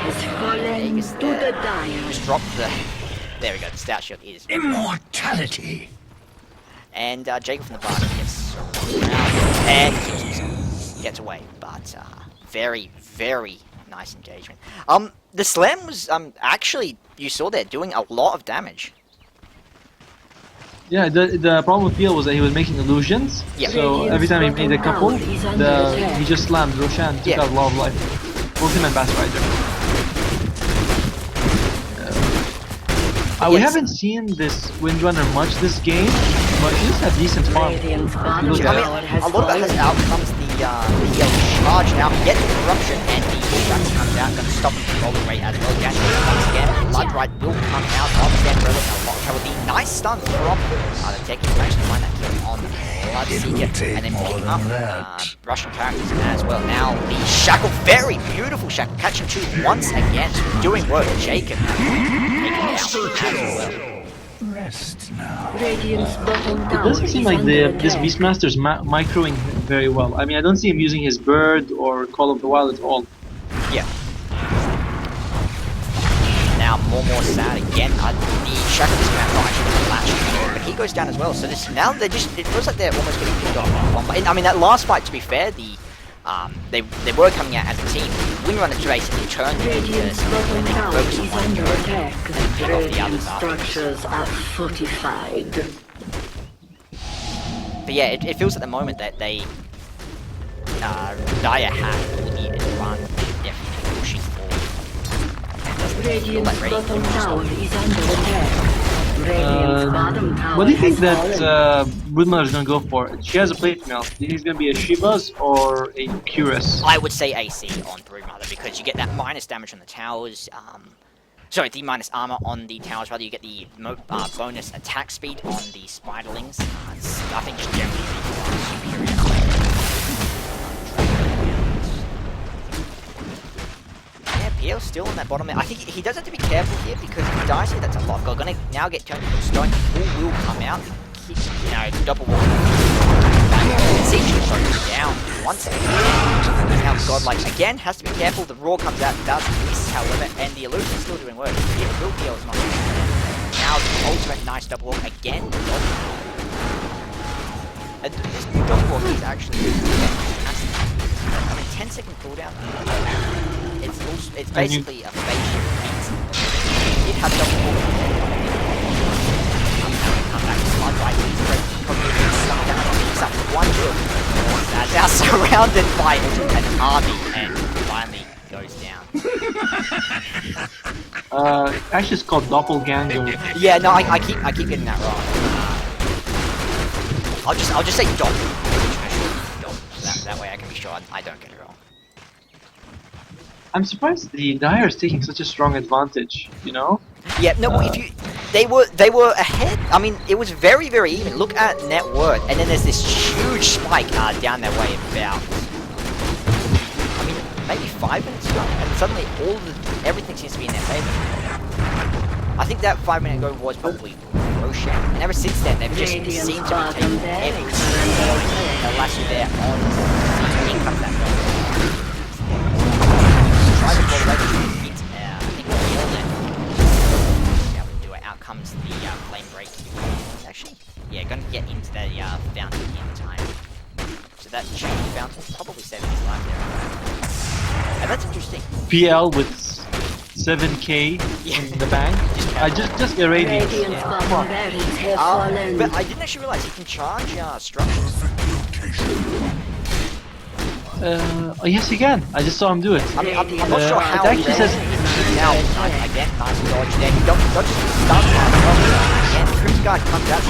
Has fallen to the dire. Just drop the. There we go. The stout shield is. Immortality. And Jacob from the bar gets around and kills himself. Gets away, but very, very nice engagement. The slam was actually, you saw there, doing a lot of damage. Yeah, the problem with Peel was that he was making illusions. Yeah. So every time he made a couple, he just slammed Roshan, took out a lot of life. Both him and Batrider. We haven't seen this Windrunner much this game, but she just had decent farm. Radiant's If you bottom look at tower it. has A lot of that has fallen. outcomes the charge now, gets the corruption, and the distraction comes out, gonna stop him from rolling rate as well. Gash once again, Bloodright will come out of Zambrella and a lot of trouble. The nice stun from the Tekken to actually find that kill on Bloodseeker, and then picking up Russian characters as well. Now the Shackle, very beautiful Shackle, catching 2 once again, doing work. Jacob taking down as well. Rest now. Radiant's bottom It tower doesn't seem is like under this attack. Beastmaster's microing very well. I mean, I don't see him using his bird or Call of the Wild at all. Yeah. Now now more sad again. The Shackle is going to actually latch, but he goes down as well. So this now they're just, it feels like they're almost getting picked off. I mean, that last fight, to be fair, they were coming out as a team. Windrunner basically turned Radiant's bottom tower is under attack. pick off the others Radiant after. structures are fortified. But yeah, it feels at the moment that they Dire have the advantage, definitely pushing forward. Radiant's bottom tower is under attack. Radiant's bottom tower What do you think has that fallen. Broodmother is gonna go for? She has a plate mail. Do you think it's gonna be a Shiva's or a Curus? I would say AC on Broodmother because you get that minus damage on the towers. Sorry, the minus armor on the towers. Rather, you get the bonus attack speed on the spiderlings. I think just generally superior. Yeah, Pierre's still on that bottom. I think he does have to be careful here because if he dies here, that's a lot. We're gonna now get turned into a stone. Full will come out. You know, double wall. Siege goes down once again. Now godlike again has to be careful. The roar comes out, does miss, however, and the illusion's still doing work. Yeah, Will Peel is not. Now the ultimate nice double walk again. And this new double walk is actually fantastic. I mean, 10-second cooldown. It's basically a fake beat. It has double walk. Come back to slide right. He's up 1 kill. Now surrounded by an army and finally goes down. Actually, it's called Doppelganger. Yeah, no, I keep getting that wrong. I'll just say dop. That way I can be sure I don't get it wrong. I'm surprised the Dire is taking such a strong advantage. You know? Yeah, no, well, if you they were ahead. I mean, it was very even. Look at net worth, and then there's this huge spike down their way about. I mean, maybe 5 minutes ago, and suddenly everything seems to be in their favor. I think that 5 minute ago was probably Roshan, and ever since then they've just seemed to be taking everything. The last year there on the income that goes. Try to pull away from hit. I think we'll kill them. Out comes the flame break. Actually, yeah, gonna get into the fountain in time. So that chain fountain probably saving his life there. And that's interesting. PL with 7k in the bank. I just irradiate. Radiant's bottom barracks have fallen. But I didn't actually realize he can charge structures. Yes, he can. I just saw him do it. I mean, I'm not sure how. It actually says. Now, again, nice dodge there. Dodge stuns again, Cruise Guard comes out.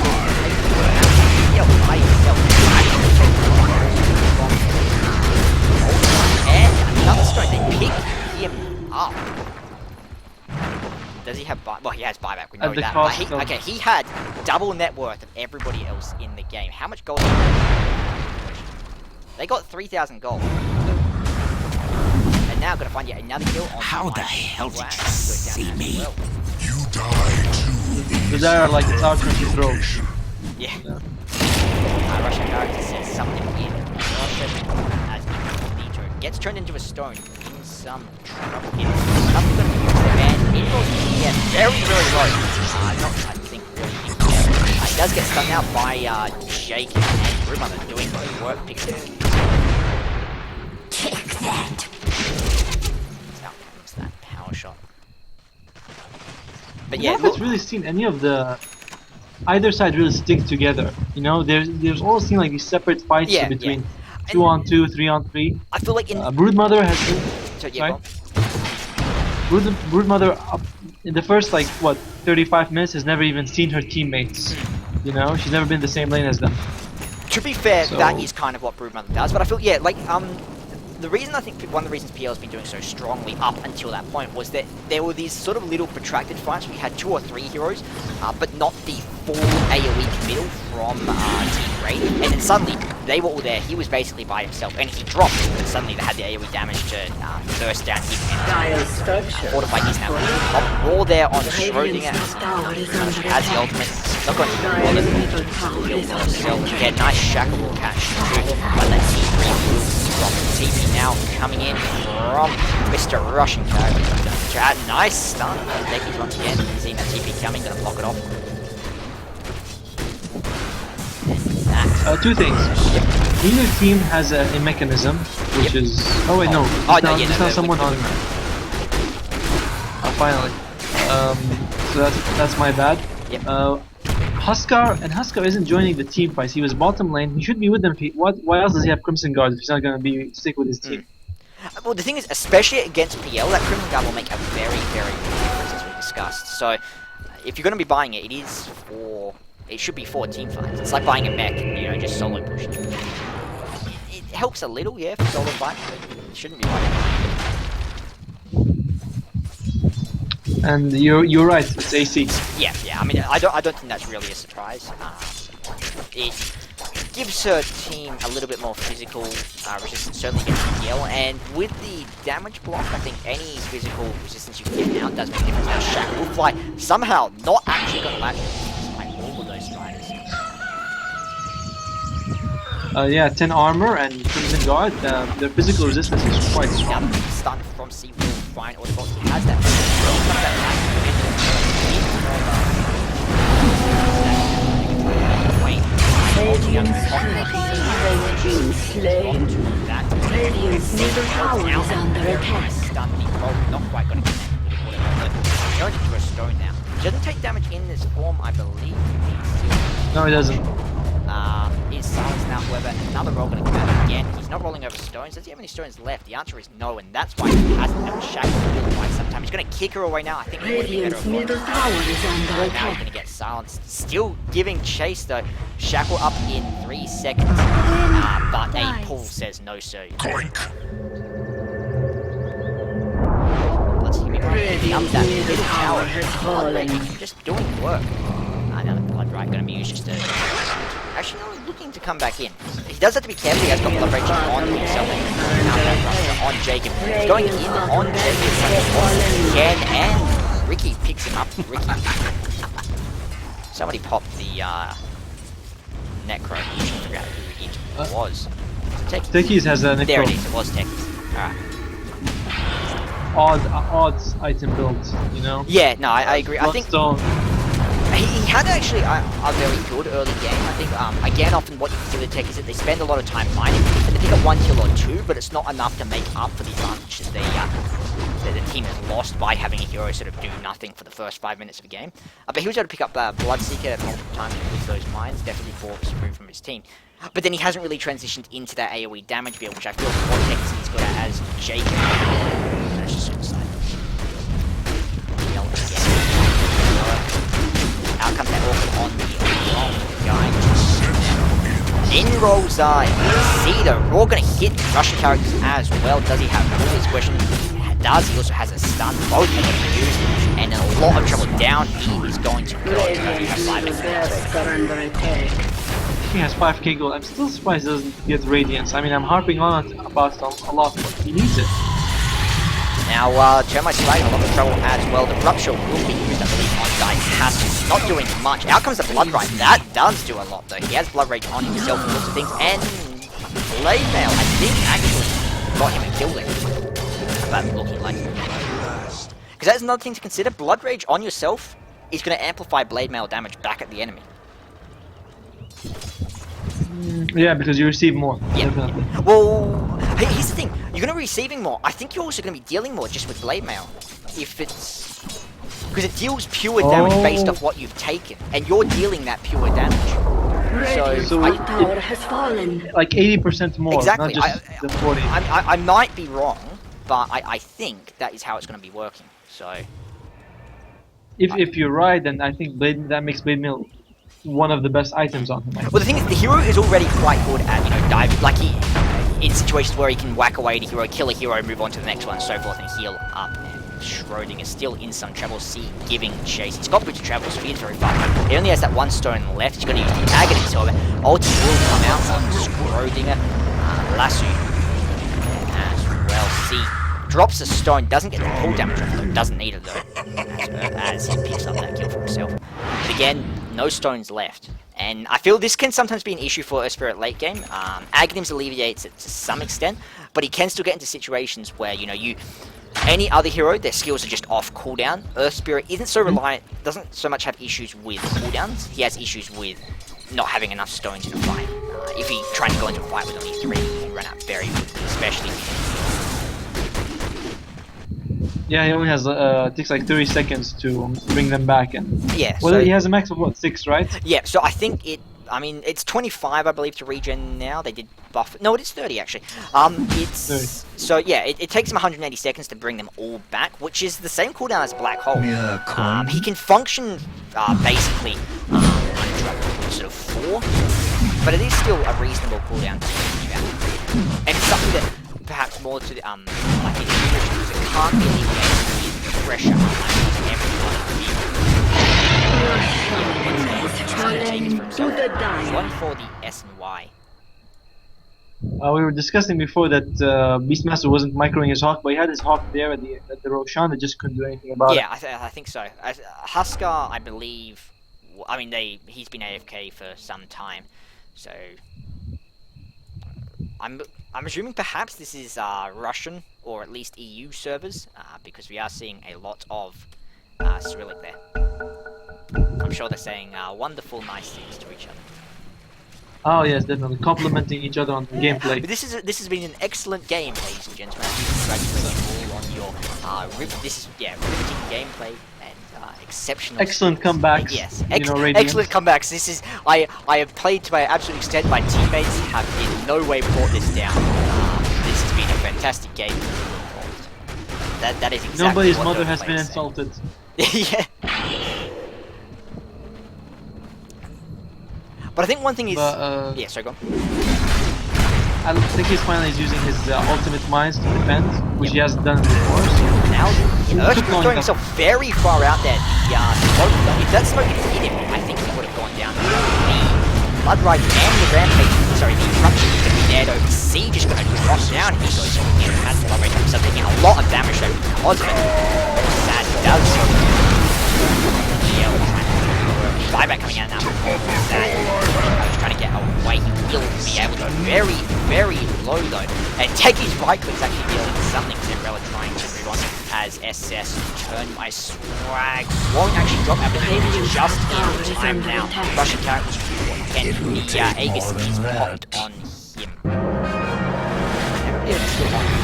And another stone. They pick him up. Does he have buy? Well, he has buyback. We know At the that. cost But of... he had double net worth of everybody else in the game. How much gold? They got 3,000 gold. And now gonna find yet another kill on. How the hell did you see me? Well. You die too. The Dire are like it's our turn to throw. Yeah. Russian character says something in Russia as Nitro gets turned into a stone in some trouble here. Nothing gonna use the man. It goes very low. Not I think really. He does get stunned out by Jake and Broodmother doing good work picking. Take that. Out comes that power shot. But Yeah, yeah, I haven't really seen any of the either side really stick together. You know, there's always seen like these separate fights Yeah, between yeah. 2-on-2, 3-on-3. I feel like in Broodmother has been. so yeah, Broodmother in the first like what 35 minutes has never even seen her teammates. You know, she's never been in the same lane as them. to be fair, So- that is kind of what Broodmother does, but I feel, yeah, like, the reason I think one of the reasons PL's been doing so strongly up until that point was that there were these sort of little protracted fights where we had 2 or 3 heroes, but not the full AoE committal from Team Raid, and then suddenly they were all there, he was basically by himself, and he dropped, and suddenly they had the AoE damage to burst down him and Dire structure. fortify his now. Raw there on Schrodinger, Radiant's tower is under she has the attack. ultimate, not going to Dire's middle tower is under attack. yeah, nice shackle catch too, but let's see. from TP now coming in from Mr. Russian character. Nice stun from Deki's once again. Seeing that TP coming, gonna block it off. Two things. Neither team has a mechanism, which is... Oh wait, no. There's now someone on... Oh, finally. So that's my bad. Yep. Huskar isn't joining the team fights. He was bottom lane. He should be with them. Why else does he have Crimson Guard if he's not going to stick with his team? Well, the thing is, especially against PL, that Crimson Guard will make a very, very big difference, as we discussed. So, if you're going to be buying it, it should be for team fights. It's like buying a mech and, just solo push. It helps a little, yeah, for solo fight, but it shouldn't be like that. And you're right, it's AC. Yeah. I mean, I don't think that's really a surprise. It gives her team a little bit more physical resistance, certainly against PL, and with the damage block, I think any physical resistance you can give out does make a difference. Now, Shaq will fly somehow not actually going to latch despite all of those striders. Yeah, 10 armor and Crimson Guard. Their physical resistance is quite strong. Stun from C will find or he has that. Radiant's middle tower is under attack. Stun the roll, not quite going to connect with whatever. Going to a stone now. He doesn't take damage in this form, I believe. No, he doesn't. Is silenced now, however, another roll going to come out again. He's not rolling over stones. Does he have any stones left? The answer is no, and that's why he hasn't been shackled quite some time. He's going to kick her away now. I think it would be better. Radiant's middle tower is under now he's attack. going to get silenced. Still giving chase though. Shackle up in 3 seconds, but a pull says no, sir. Let's see me Radiant's middle tower has fallen. Just doing work. Now the blood right going to be used just to. Actually, no, he's looking to come back in. He does have to be careful. He has got blood rage on himself. On Jacob. He's going in on Jacob. Again, and Ricky picks him up. Somebody popped the Necro. You should figure out who it was. Techies has a Necro. There it is. It was Techies. Alright. Odd item build, Yeah, no, I agree. I think Bloodstone. he had actually a very good early game. I think, again, often what you can see with the tech is that they spend a lot of time mining, and they pick up 1 kill or 2, but it's not enough to make up for the advantage that the team has lost by having a hero sort of do nothing for the first 5 minutes of a game. But he was able to pick up Bloodseeker multiple times with those mines, definitely for some room from his team. But then he hasn't really transitioned into that AoE damage build, which I feel more Texas he's good at as Jacob. That's just suicide. Out comes that orphan on the wrong guy. In rolls Cedar. We're all going to hit Russian characters as well. Does he have all his questions? He does. He also has a stun. Both are going to be used. And in a lot of trouble down. He is going to go. He has 5k gold. I'm still surprised he doesn't get Radiance. I mean, I'm harping on it about it a lot, but he needs it. Now, Termite's right in a lot of trouble as well. The Rupture will be used, I believe, on Dicaster. Not doing much. Out comes the Blood Rite. That does do a lot, though. He has Blood Rage on himself and lots of things. And Blade Mail, I think, actually got him and killed him. But looking like it. Because that's another thing to consider. Blood Rage on yourself is going to amplify Blade Mail damage back at the enemy. Yeah, because you receive more. Yeah. Definitely. Well, here's the thing. You're going to be receiving more. I think you're also going to be dealing more just with Blade Mail. If it's... Because it deals pure damage based off what you've taken. And you're dealing that pure damage. So tower has fallen. Like 80% more, Exactly. not just the 40. I might be wrong, but I think that is how it's going to be working. So... If you're right, then I think that makes Blade Mail one of the best items on him. Well, the thing is, the hero is already quite good at, diving. Like, in situations where he can whack away the hero, kill a hero, move on to the next one, so forth, and heal up. And Schroding is still in some trouble, giving chase. He's got bridge of travel, speed very far. He only has that 1 stone left. He's going to use the Agonies, however. Ulti will come out on Schrodinger. Lasso as well. Drops a stone, doesn't get the pull damage off though, doesn't need it though, as he picks up that kill for himself. But again, no stones left, And I feel this can sometimes be an issue for Spirit late game. Aghanims alleviates it to some extent, but he can still get into situations where, you know, any other hero, their skills are just off cooldown. Earth Spirit isn't so reliant, doesn't so much have issues with cooldowns, he has issues with not having enough stones in a fight. If he trying to go into a fight with only 3, he can run out very quickly, especially if Yeah, he only has takes like 30 seconds to bring them back, and yeah, well, so, he has a max of what, 6, right? yeah, so I think I mean, it's 25, I believe, to regen now. They did buff. No, it is 30 actually. It's 30. so yeah. It takes him 180 seconds to bring them all back, which is the same cooldown as Black Hole. He can function basically uninterrupted sort of 4, but it is still a reasonable cooldown to think about. And it's something that perhaps more to the like in English because it can't be alleviated with pressure like everyone. One for the S and Y. We were discussing before that Beastmaster wasn't microing his Hawk, but he had his Hawk there at the Roshan, they just couldn't do anything about it. Yeah, I think so. Husker, I believe. I mean, he's been AFK for some time, so I'm assuming perhaps this is Russian or at least EU servers because we are seeing a lot of Cyrillic there. I'm sure they're saying wonderful, nice things to each other. Oh yes, definitely complimenting each other on the gameplay. But this has been an excellent game, ladies and gentlemen. Congratulate you all on your riveting gameplay and exceptional. Excellent comebacks. Yes, Radiant. excellent comebacks. This is I have played to my absolute extent. My teammates have in no way brought this down. This has been a fantastic game. That is exactly Nobody's what mother the has been players insulted. Yeah. But I think one thing is... yeah, sorry, go on. I think he's finally using his ultimate mines to defend, which he hasn't done before. So Now, Ursh was throwing himself very far out there. If that smoke had hit him, I think he would have gone down. The Blood Ride and the Rampage, sorry, the Eruption is going to be there though. The Siege is going to drop down. He goes over here and has the Blood Rage himself, taking a lot of damage though because of it. Very sad he does so. Buyback coming out now. He's trying to get away. He will be able to very, very low though. And take his right click's actually dealing something. Zambrella trying to move on as SS. Turn my swag. Won't actually drop out, but he's just in time now. Russian characters and the Aegis is popped on him.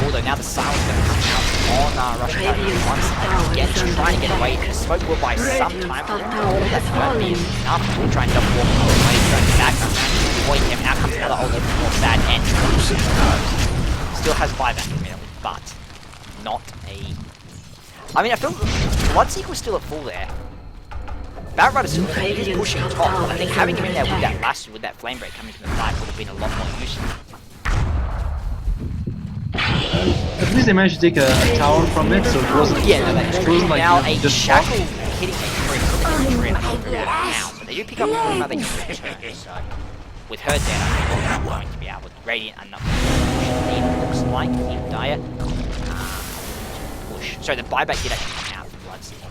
Although now the silence is going to come out on Russian characters once again, trying to get away. The smoke will buy some time. That's going to be enough to try and double walk away, trying to back up. Avoid him. Now comes another old more sad and still has buyback in the middle, but not a. I mean, I feel Bloodseeker was still at full there. Batrider still pushing top. I think having him in there with that lasso, with that flame break coming from the side would have been a lot more useful. at least they managed to take a tower from it, so it wasn't. Yeah, no, that is true. Like Now a just shackle hitting a tree now, but they do pick up more they can return. So with her dead, I think they're going to be able to Radiant enough lead looks like in Dire. Push. So the buyback did actually come out from Bloodseeker.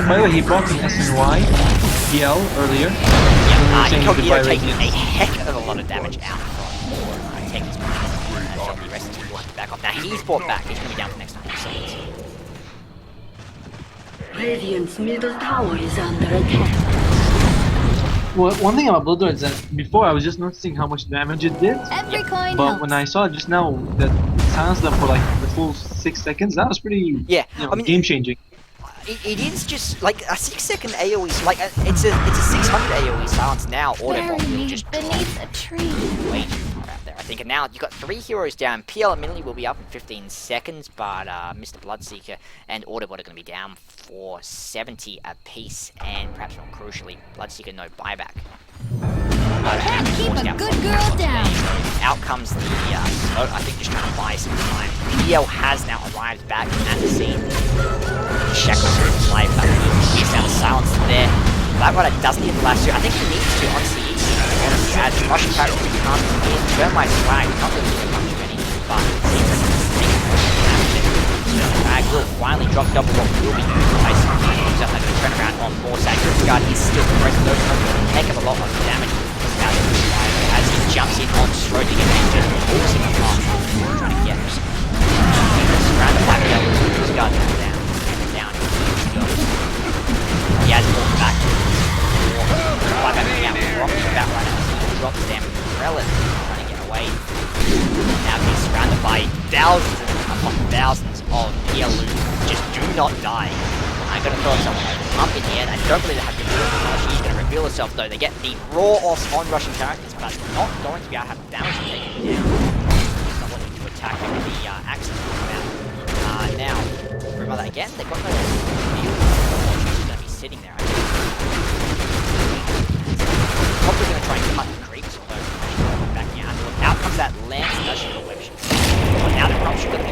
By the way, he bought an SNY PL earlier. Yeah, saying you're goodbye taking a Radiant. heck of a lot of damage out from Taker's so the rest of the people have to back off. Now he's brought back, he's going to be down for the next 90 seconds. Radiant's middle tower is under attack. Well, one thing about Bloodlord is that before I was just noticing how much damage it did, Every coin but helps. when I saw it just now that it silenced them for like the full 6 seconds, that was pretty I mean, game changing. it is just like a 6-second AoE, like it's a 600 AoE silence now. Bury Autobot will me just beneath a tree. way too far out there. I think, and now you've got 3 heroes down. PL admittedly will be up in 15 seconds, but Mr. Bloodseeker and Autobot are going to be down for 70 apiece, and perhaps more crucially, Bloodseeker no buyback. Keep a good girl down. Out comes the smoke, I think just trying to buy some time. PL has now arrived back at the scene. Shackles his life, but he's now silence there. Batrider doesn't hit the last 2. I think he needs to, honestly, as Russian characters can't in. Turn my swag, not really doing much of anything, but it seems like he's Bag will finally drop double what will be used. Basically, he's going to turn around on more side. Guard is still present, though, a heck of a lot of damage as he jumps in on Strode to get him, just pulls him apart. Trying to get him. Around the back there, Guard down. Down. He has walked back. Right back out. Rocks about right now. Drops Zambrella trying to get away. Now he's surrounded by thousands upon thousands of PLU. Just do not die. I'm going to throw someone over the pump in the end. I don't believe they have to do it. She's going to reveal herself though. They get the raw off on Russian characters, but not going to be able to have damage to take it down. He's not wanting to attack him with the access out. Now, remember that again, they've got no deal. She's going to be sitting there. Probably going to try and cut the creeps, although backing out. Out comes that lance, does she got web shoot? Well, now the corruption got the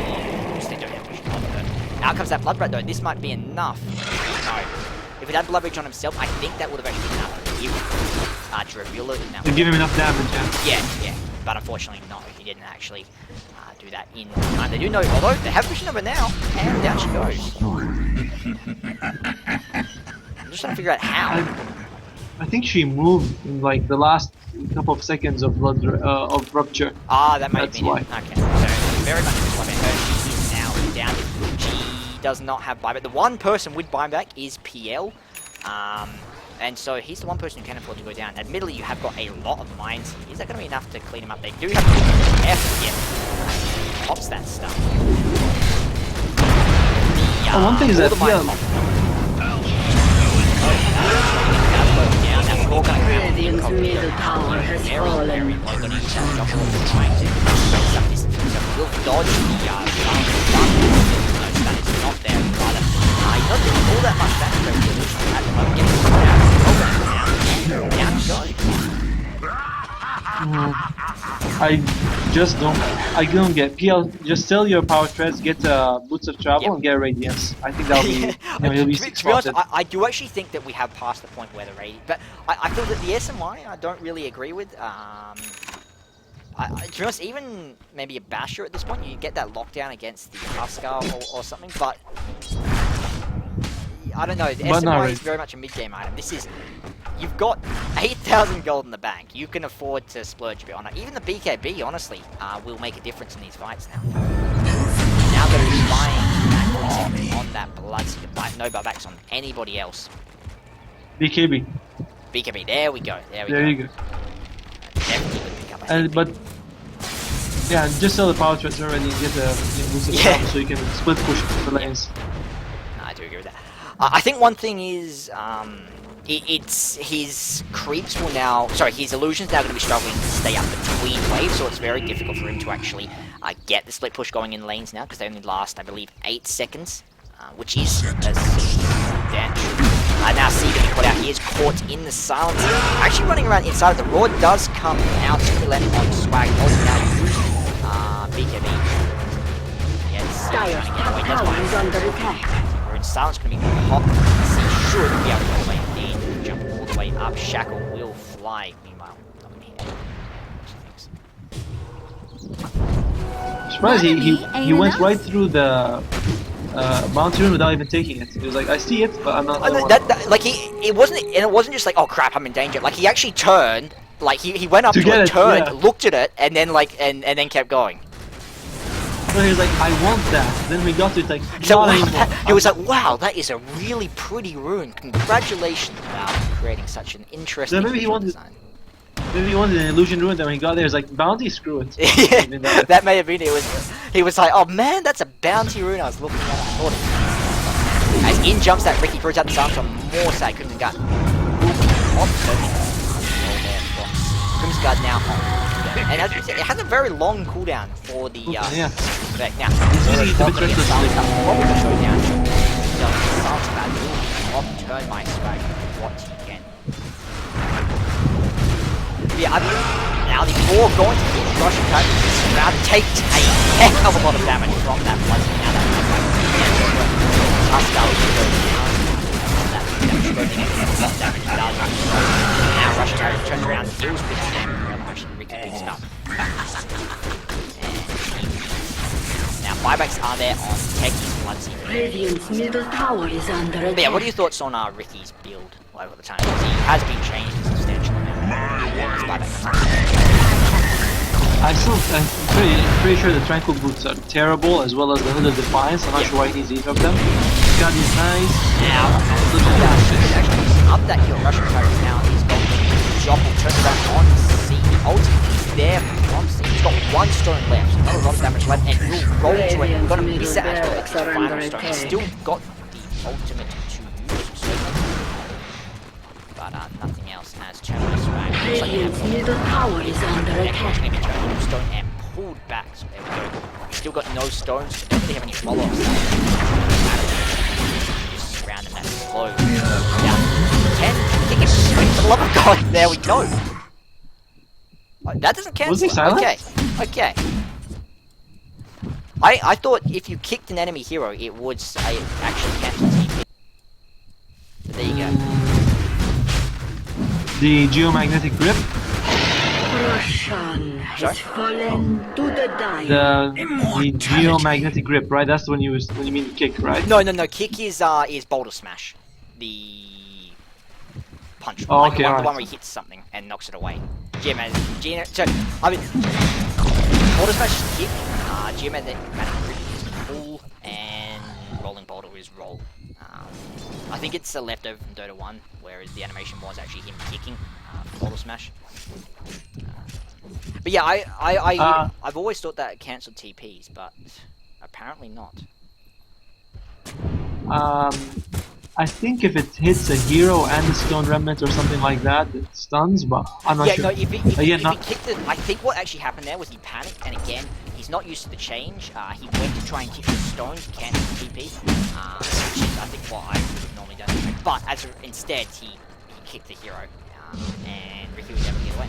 they don't have vision of it. Out comes that blood rat though. This might be enough. No. If it had blood rage on himself, I think that would have actually been enough to give to reveal it. To give him enough damage, yeah. Yeah. But unfortunately, no. He didn't actually do that in time. They do know, although they have vision of it now, and down she goes. I'm just trying to figure out how. I think she moved in like the last couple of seconds of of rupture. Ah, that might be why. Okay, so very much disappointed. She is now down. She does not have buyback. The one person with buyback is PL, and so he's the one person who can afford to go down. Admittedly, you have got a lot of mines. Is that going to be enough to clean him up? They do have to effort. Yeah, pops that stuff. One thing is that Radiant's middle tower has fallen. Will dodge the that is not there rather. He's not doing all that much damage at the moment. Getting down I don't get PL. Just sell your power treads, get boots of travel, and get radiance. I think that'll be. He'll be to be honest, I do actually think that we have passed the point where the radiance. But I feel that the SMY I don't really agree with. To be honest, even maybe a Basher at this point, you get that lockdown against the Huskar or something, but I don't know. The SMY is very much a mid-game item. This is, you've got 8,000 gold in the bank. You can afford to splurge a bit on it. Even the BKB, honestly, will make a difference in these fights now. Now that he's buying on that Bloodseeker, but no buybacks on anybody else. BKB. BKB, there we go. There you go. Definitely good pick up, But yeah, just sell the power treads already and get the boost of travel so you can split push the lanes. No, I do agree with that. I think one thing is, it's his creeps will now, sorry, his illusions now going to be struggling to stay up between waves, so it's very difficult for him to actually get the split push going in lanes now, because they only last, I believe, 8 seconds, which is a substantial. Now see that he put out, he is caught in the silence. Actually running around inside, the roar does come out to left on Swag, also now using BKB. Yes, trying to get away, that's fine. Is under attack. We're in silence, going to be hot. He should be able to get away and jump all the way up. Shackle will fly, meanwhile, up in here. Surprised he went right through the bounty rune without even taking it. He was like, I see it, but I'm not. Like it wasn't just like, oh crap, I'm in danger. Like he actually turned, like he went up to it, turned, looked at it, and then like and then kept going. So he was like, I want that. Then we got to it, like, so he was like, wow, that is a really pretty rune. Congratulations about creating such an interesting design. Maybe he wanted an illusion rune, then when he got there, he was like, bounty, screw it. Yeah, that may have been it. He was like, oh man, that's a bounty rune I was looking at. I thought as in jumps that Ricky throws out the sound from more side, Crimson Guard. Crimson Guard now on. And as you said, it has a very long cooldown for the effect. Now, he's a bit recklessly. Probably the showdown. Sounds bad. I'll turn my swag what he can. Yeah, now the four going to hit Russian characters around takes a heck of a lot of damage from that blood. Now that Huskar will go down. That damage going to get a lot of damage down. Now Russian characters turn around and deals with them. Russian Ricky picks it up. Now buybacks are there on Techie's Bloodseeker. Radiant's middle tower is under attack. But yeah, what are your thoughts on Ricky's build over the time? Because he has been changed a substantial amount. His buyback. I'm pretty sure the Tranquil Boots are terrible, as well as the Hood of Defiance. I'm not sure why he needs either of them. He's got these nice... Actually, he's up that hill. Russian character now. He's got Joppel turned around on C. Ultimate is there from C. He's got one stone left. Not a lot of damage left, and he'll roll to it. We're going to miss that as well. It's the final stone. He's still got the ultimate to use. So but nothing else has Terminus back. Radiant's middle tower is under attack. Maybe Terminus stone and pulled back. So there we go. He's still got no stones. So don't really have any follow-ups. Just surround him that slow. Yeah. 10. Kick it straight for the love of God. There we go. Oh, that doesn't cancel. Was he silent? Okay. I thought if you kicked an enemy hero, it would say actually cancel TP. But there you go. The Geomagnetic Grip. Roshan has fallen to the dying. The Geomagnetic Grip, right? That's when you mean the kick, right? No. Kick is Boulder Smash. The punch. Oh, like okay, the one where he hits something and knocks it away. So, I mean, Boulder Smash is kick. Geomagnetic Grip is pull, and Rolling Boulder is roll. I think it's a leftover from Dota 1, whereas the animation was actually him kicking Boulder Smash. But yeah, I've always thought that it cancelled TPs, but apparently not. I think if it hits a hero and a Stone Remnant or something like that, it stuns, but I'm not sure. No, if he kicked it, I think what actually happened there was he panicked, and again, he's not used to the change. He went to try and kick the stone to cancel the TP, which is I think what I would have normally done. But instead, he kicked the hero, and Ricky was able to get away.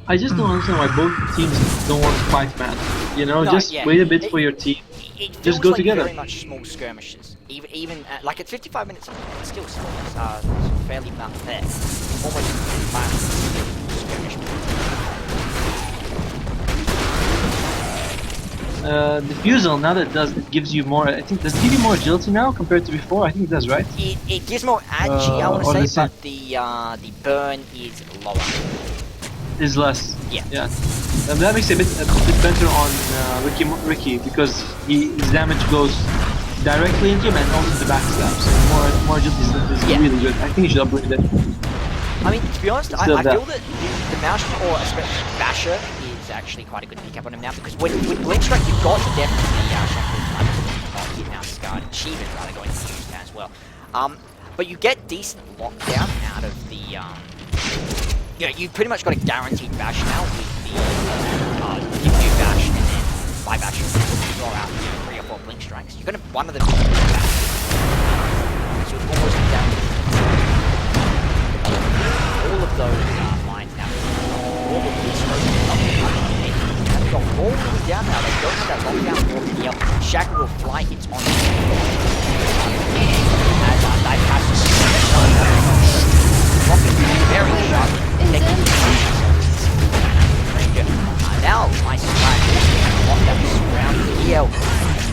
I just don't understand why both teams don't want to fight, man. You know, wait a bit for your team. It just go like together. Very much small skirmishes. Even like at 55 minutes, it's still small. Fairly not there. Almost skirmish. Diffusal, now that it gives you more. I think does it give you more agility now compared to before? I think it does, right? It gives more agi, I want to say, but the burn is lower. Is less. Yeah. That makes it a bit better on Ricky because his damage goes directly into him and also the backstab. So more agility is really good. I think you should upgrade it. I mean, to be honest, I feel that the Mouse or especially Basher is actually quite a good pickup on him now because with Blink Strike you've got to definitely hit Mouse Guard achievement rather going to use that as well. But you get decent lockdown out of the you pretty much got a guaranteed bash now with the if you bash and then by bash you throw out 3 or 4 blink strikes. You're gonna one of them bash. So you're almost guaranteed. All of those mines now. All of these they've got all the way down now. They don't have that lockdown for the Shackle will fly hits on them. As they pass very sharp. Now, nice flag. Lock that surround here.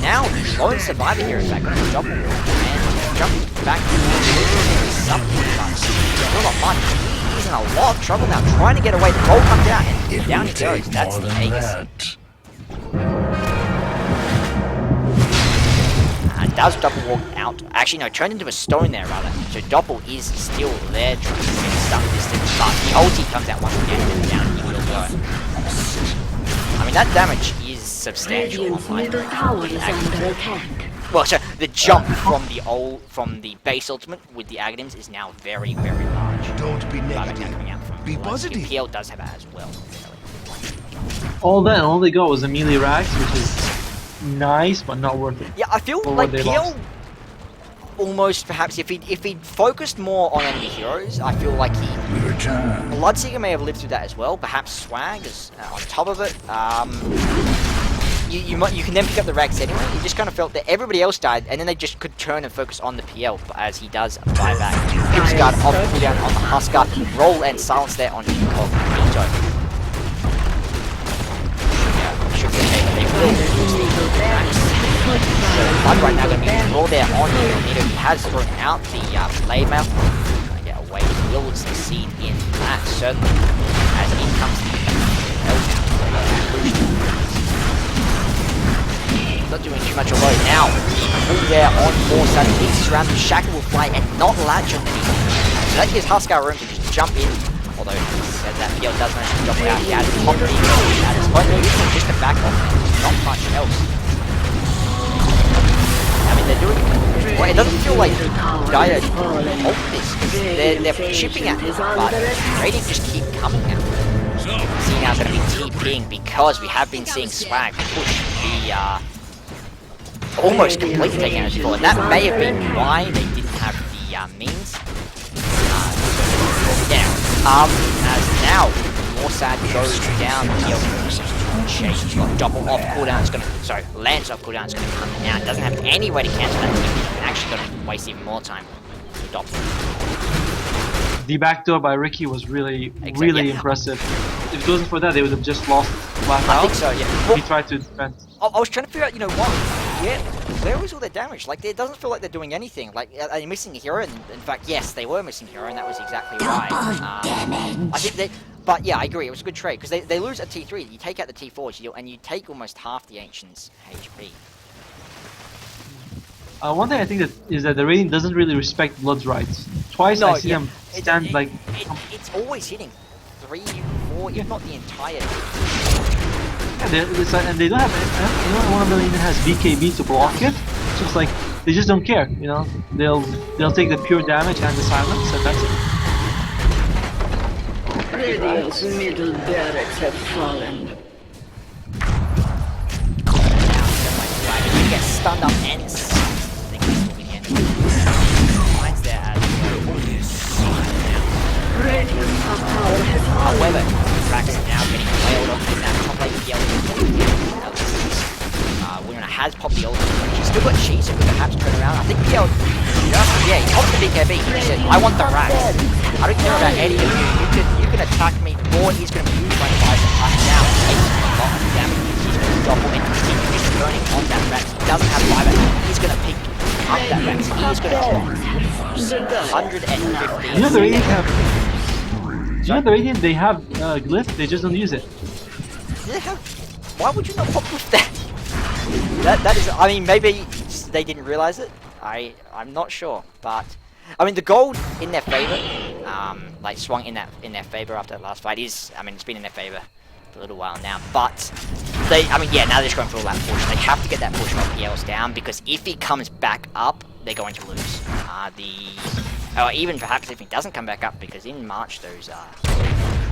Now, lone survivor here is back on the double. And jumps back to something. Still not much. He's in a lot of trouble now, trying to get away. The roll comes down, and down he goes. That's the ace. Does Doppel walk out? Actually, no, turned into a stone there, rather. So Doppel is still there, trying to get stuck distance. But the ulti comes out once again, and down he will go. I mean, that damage is substantial. Well, so the jump from the base ultimate with the Aghanims is now very, very large. Don't be negative. Coming out from Be positive. PL does have that as well. All they got was a melee rags, which is nice, but not worth it. Yeah, I feel like PL almost perhaps if he'd focused more on enemy heroes, I feel like Bloodseeker may have lived through that as well. Perhaps Swag is on top of it. You can then pick up the rags anyway. You just kind of felt that everybody else died, and then they just could turn and focus on the PL as he does buy back. Pipsguard off cooldown on the Huskar, roll and silence there on Incog. should be okay, but they will lose the Max. So Blood right now going to be raw there on Magneto. He has thrown out the Blade Mail. Going to get away. Will succeed in that, certainly. As in comes the not doing too much although now. Pull there on Morsad. Hits around the Shackle will fly and not latch on anything. So that gives Huskar room to just jump in. Although said that PL does manage to drop it out. He has top of the at this point. Using just a back off. Not much else. I mean they're doing well, it doesn't feel like Gaia hold this. They're chipping at him, but Radiant just keep coming at him. See now it's going to be TPing because we have been seeing Swag push the almost completely taking out his before. And that may have been why they didn't have the means. As now Morsad goes down, Chase has got double off cooldown, it's gonna Lance off cooldown, it's gonna come down. Doesn't have any way to cancel that and actually gonna waste even more time to adopt it. The backdoor by Ricky was really impressive. If it wasn't for that, they would have just lost flat out. I think so, yeah. Well, he tried to defend. I was trying to figure out, where was all their damage? Like, it doesn't feel like they're doing anything. Like, are they missing a hero? And in fact, yes, they were missing a hero, and that was exactly right. I think they. But yeah, I agree. It was a good trade because they lose a T3. You take out the T4s, and you take almost half the Ancient's HP. One thing I think is that the Radiant doesn't really respect Blood's rights. Twice I see them stand like. It's always hitting 3, 4, if not the entire. Yeah, and they don't have. Neither one of them even has BKB to block it. So it's like they just don't care. You know, they'll take the pure damage and the silence, and that's it. Radiant's middle barracks have fallen. He gets stunned up and Mine's there as Radiant's power has however, fallen. Rax is now getting wailed off in that top lane of the Winona has popped the ult. She's still got cheese, so we perhaps turn around. I think PL he popped the BKB. He said, I want the Rax. I don't care about any of you. You can attack me, or he's going to be used by the Bison right now. Taking a lot of damage. He's going to double and continue just burning on that Rax. He doesn't have fiber. He's going to pick up that Rax. He's going to 150. You know the Radiant have. You know the Radiant, they have glyph. They just don't use it. Why would you not pop with that? That is. I mean, maybe they didn't realize it. I'm not sure, but. I mean, the gold in their favor, like swung in their favor after that last fight is. I mean, it's been in their favor for a little while now. But now they're just going for all that push. They have to get that push while PL's down because if he comes back up, they're going to lose. Or even perhaps if he doesn't come back up because in March those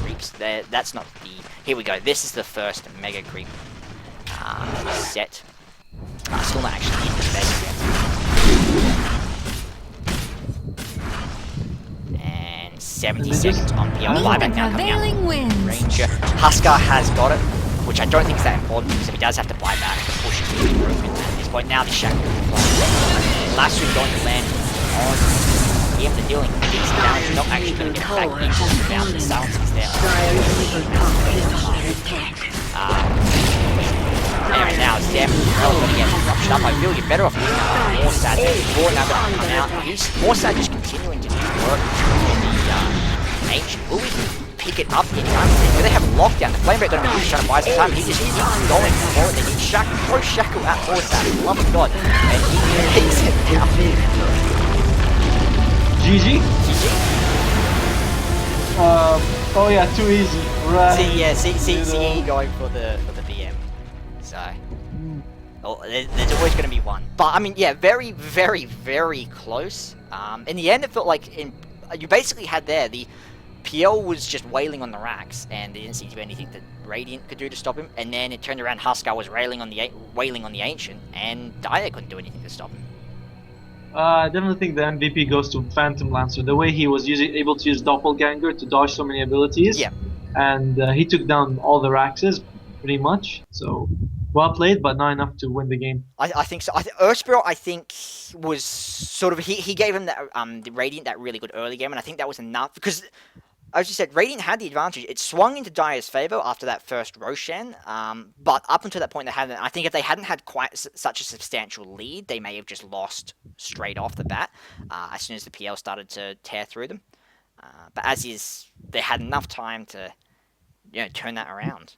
creeps. That's not the. Here we go. This is the first mega creep set. Still not actually in the mega set. And 70 seconds on PL. Buyback now coming out. Ranger. Huskar has got it, which I don't think is that important because if he does have to buy back, the push is really broken at this point. Now the Shackle. Last week going to land on him. The dealing decent damage. Not actually going to get back into the down. The silence is there. Anyway, now Zambrella going to get rushed up. I feel you're better off using Morsad. More now going to come out. Morsad just continuing to do work in the Ancient. Will we pick it up in time? They have lockdown. The Flame Break going to be trying to buy some time. He just keeps going for it. They need Shackle. Throw Shackle at Morsad. Love of God. And he takes it down. GG? GG. Oh yeah, too easy. Right. See going for the BM. So, there's always going to be one. But I mean, yeah, very, very, very close. In the end, it felt like you basically had there the PL was just wailing on the Rax, and there didn't seem to be anything that Radiant could do to stop him. And then it turned around, Huskar was wailing on the Ancient, and Dire couldn't do anything to stop him. I definitely think the MVP goes to Phantom Lancer. The way he was able to use Doppelganger to dodge so many abilities. Yeah. And he took down all the Raxes, pretty much. So, well played, but not enough to win the game. I think so. Earthspirit, I think, was sort of... He gave him that, the Radiant that really good early game, and I think that was enough. Because as you said, Radiant had the advantage. It swung into Dire's favor after that first Roshan, but up until that point, they hadn't. I think if they hadn't had quite such a substantial lead, they may have just lost straight off the bat as soon as the PL started to tear through them. But as is, they had enough time to turn that around.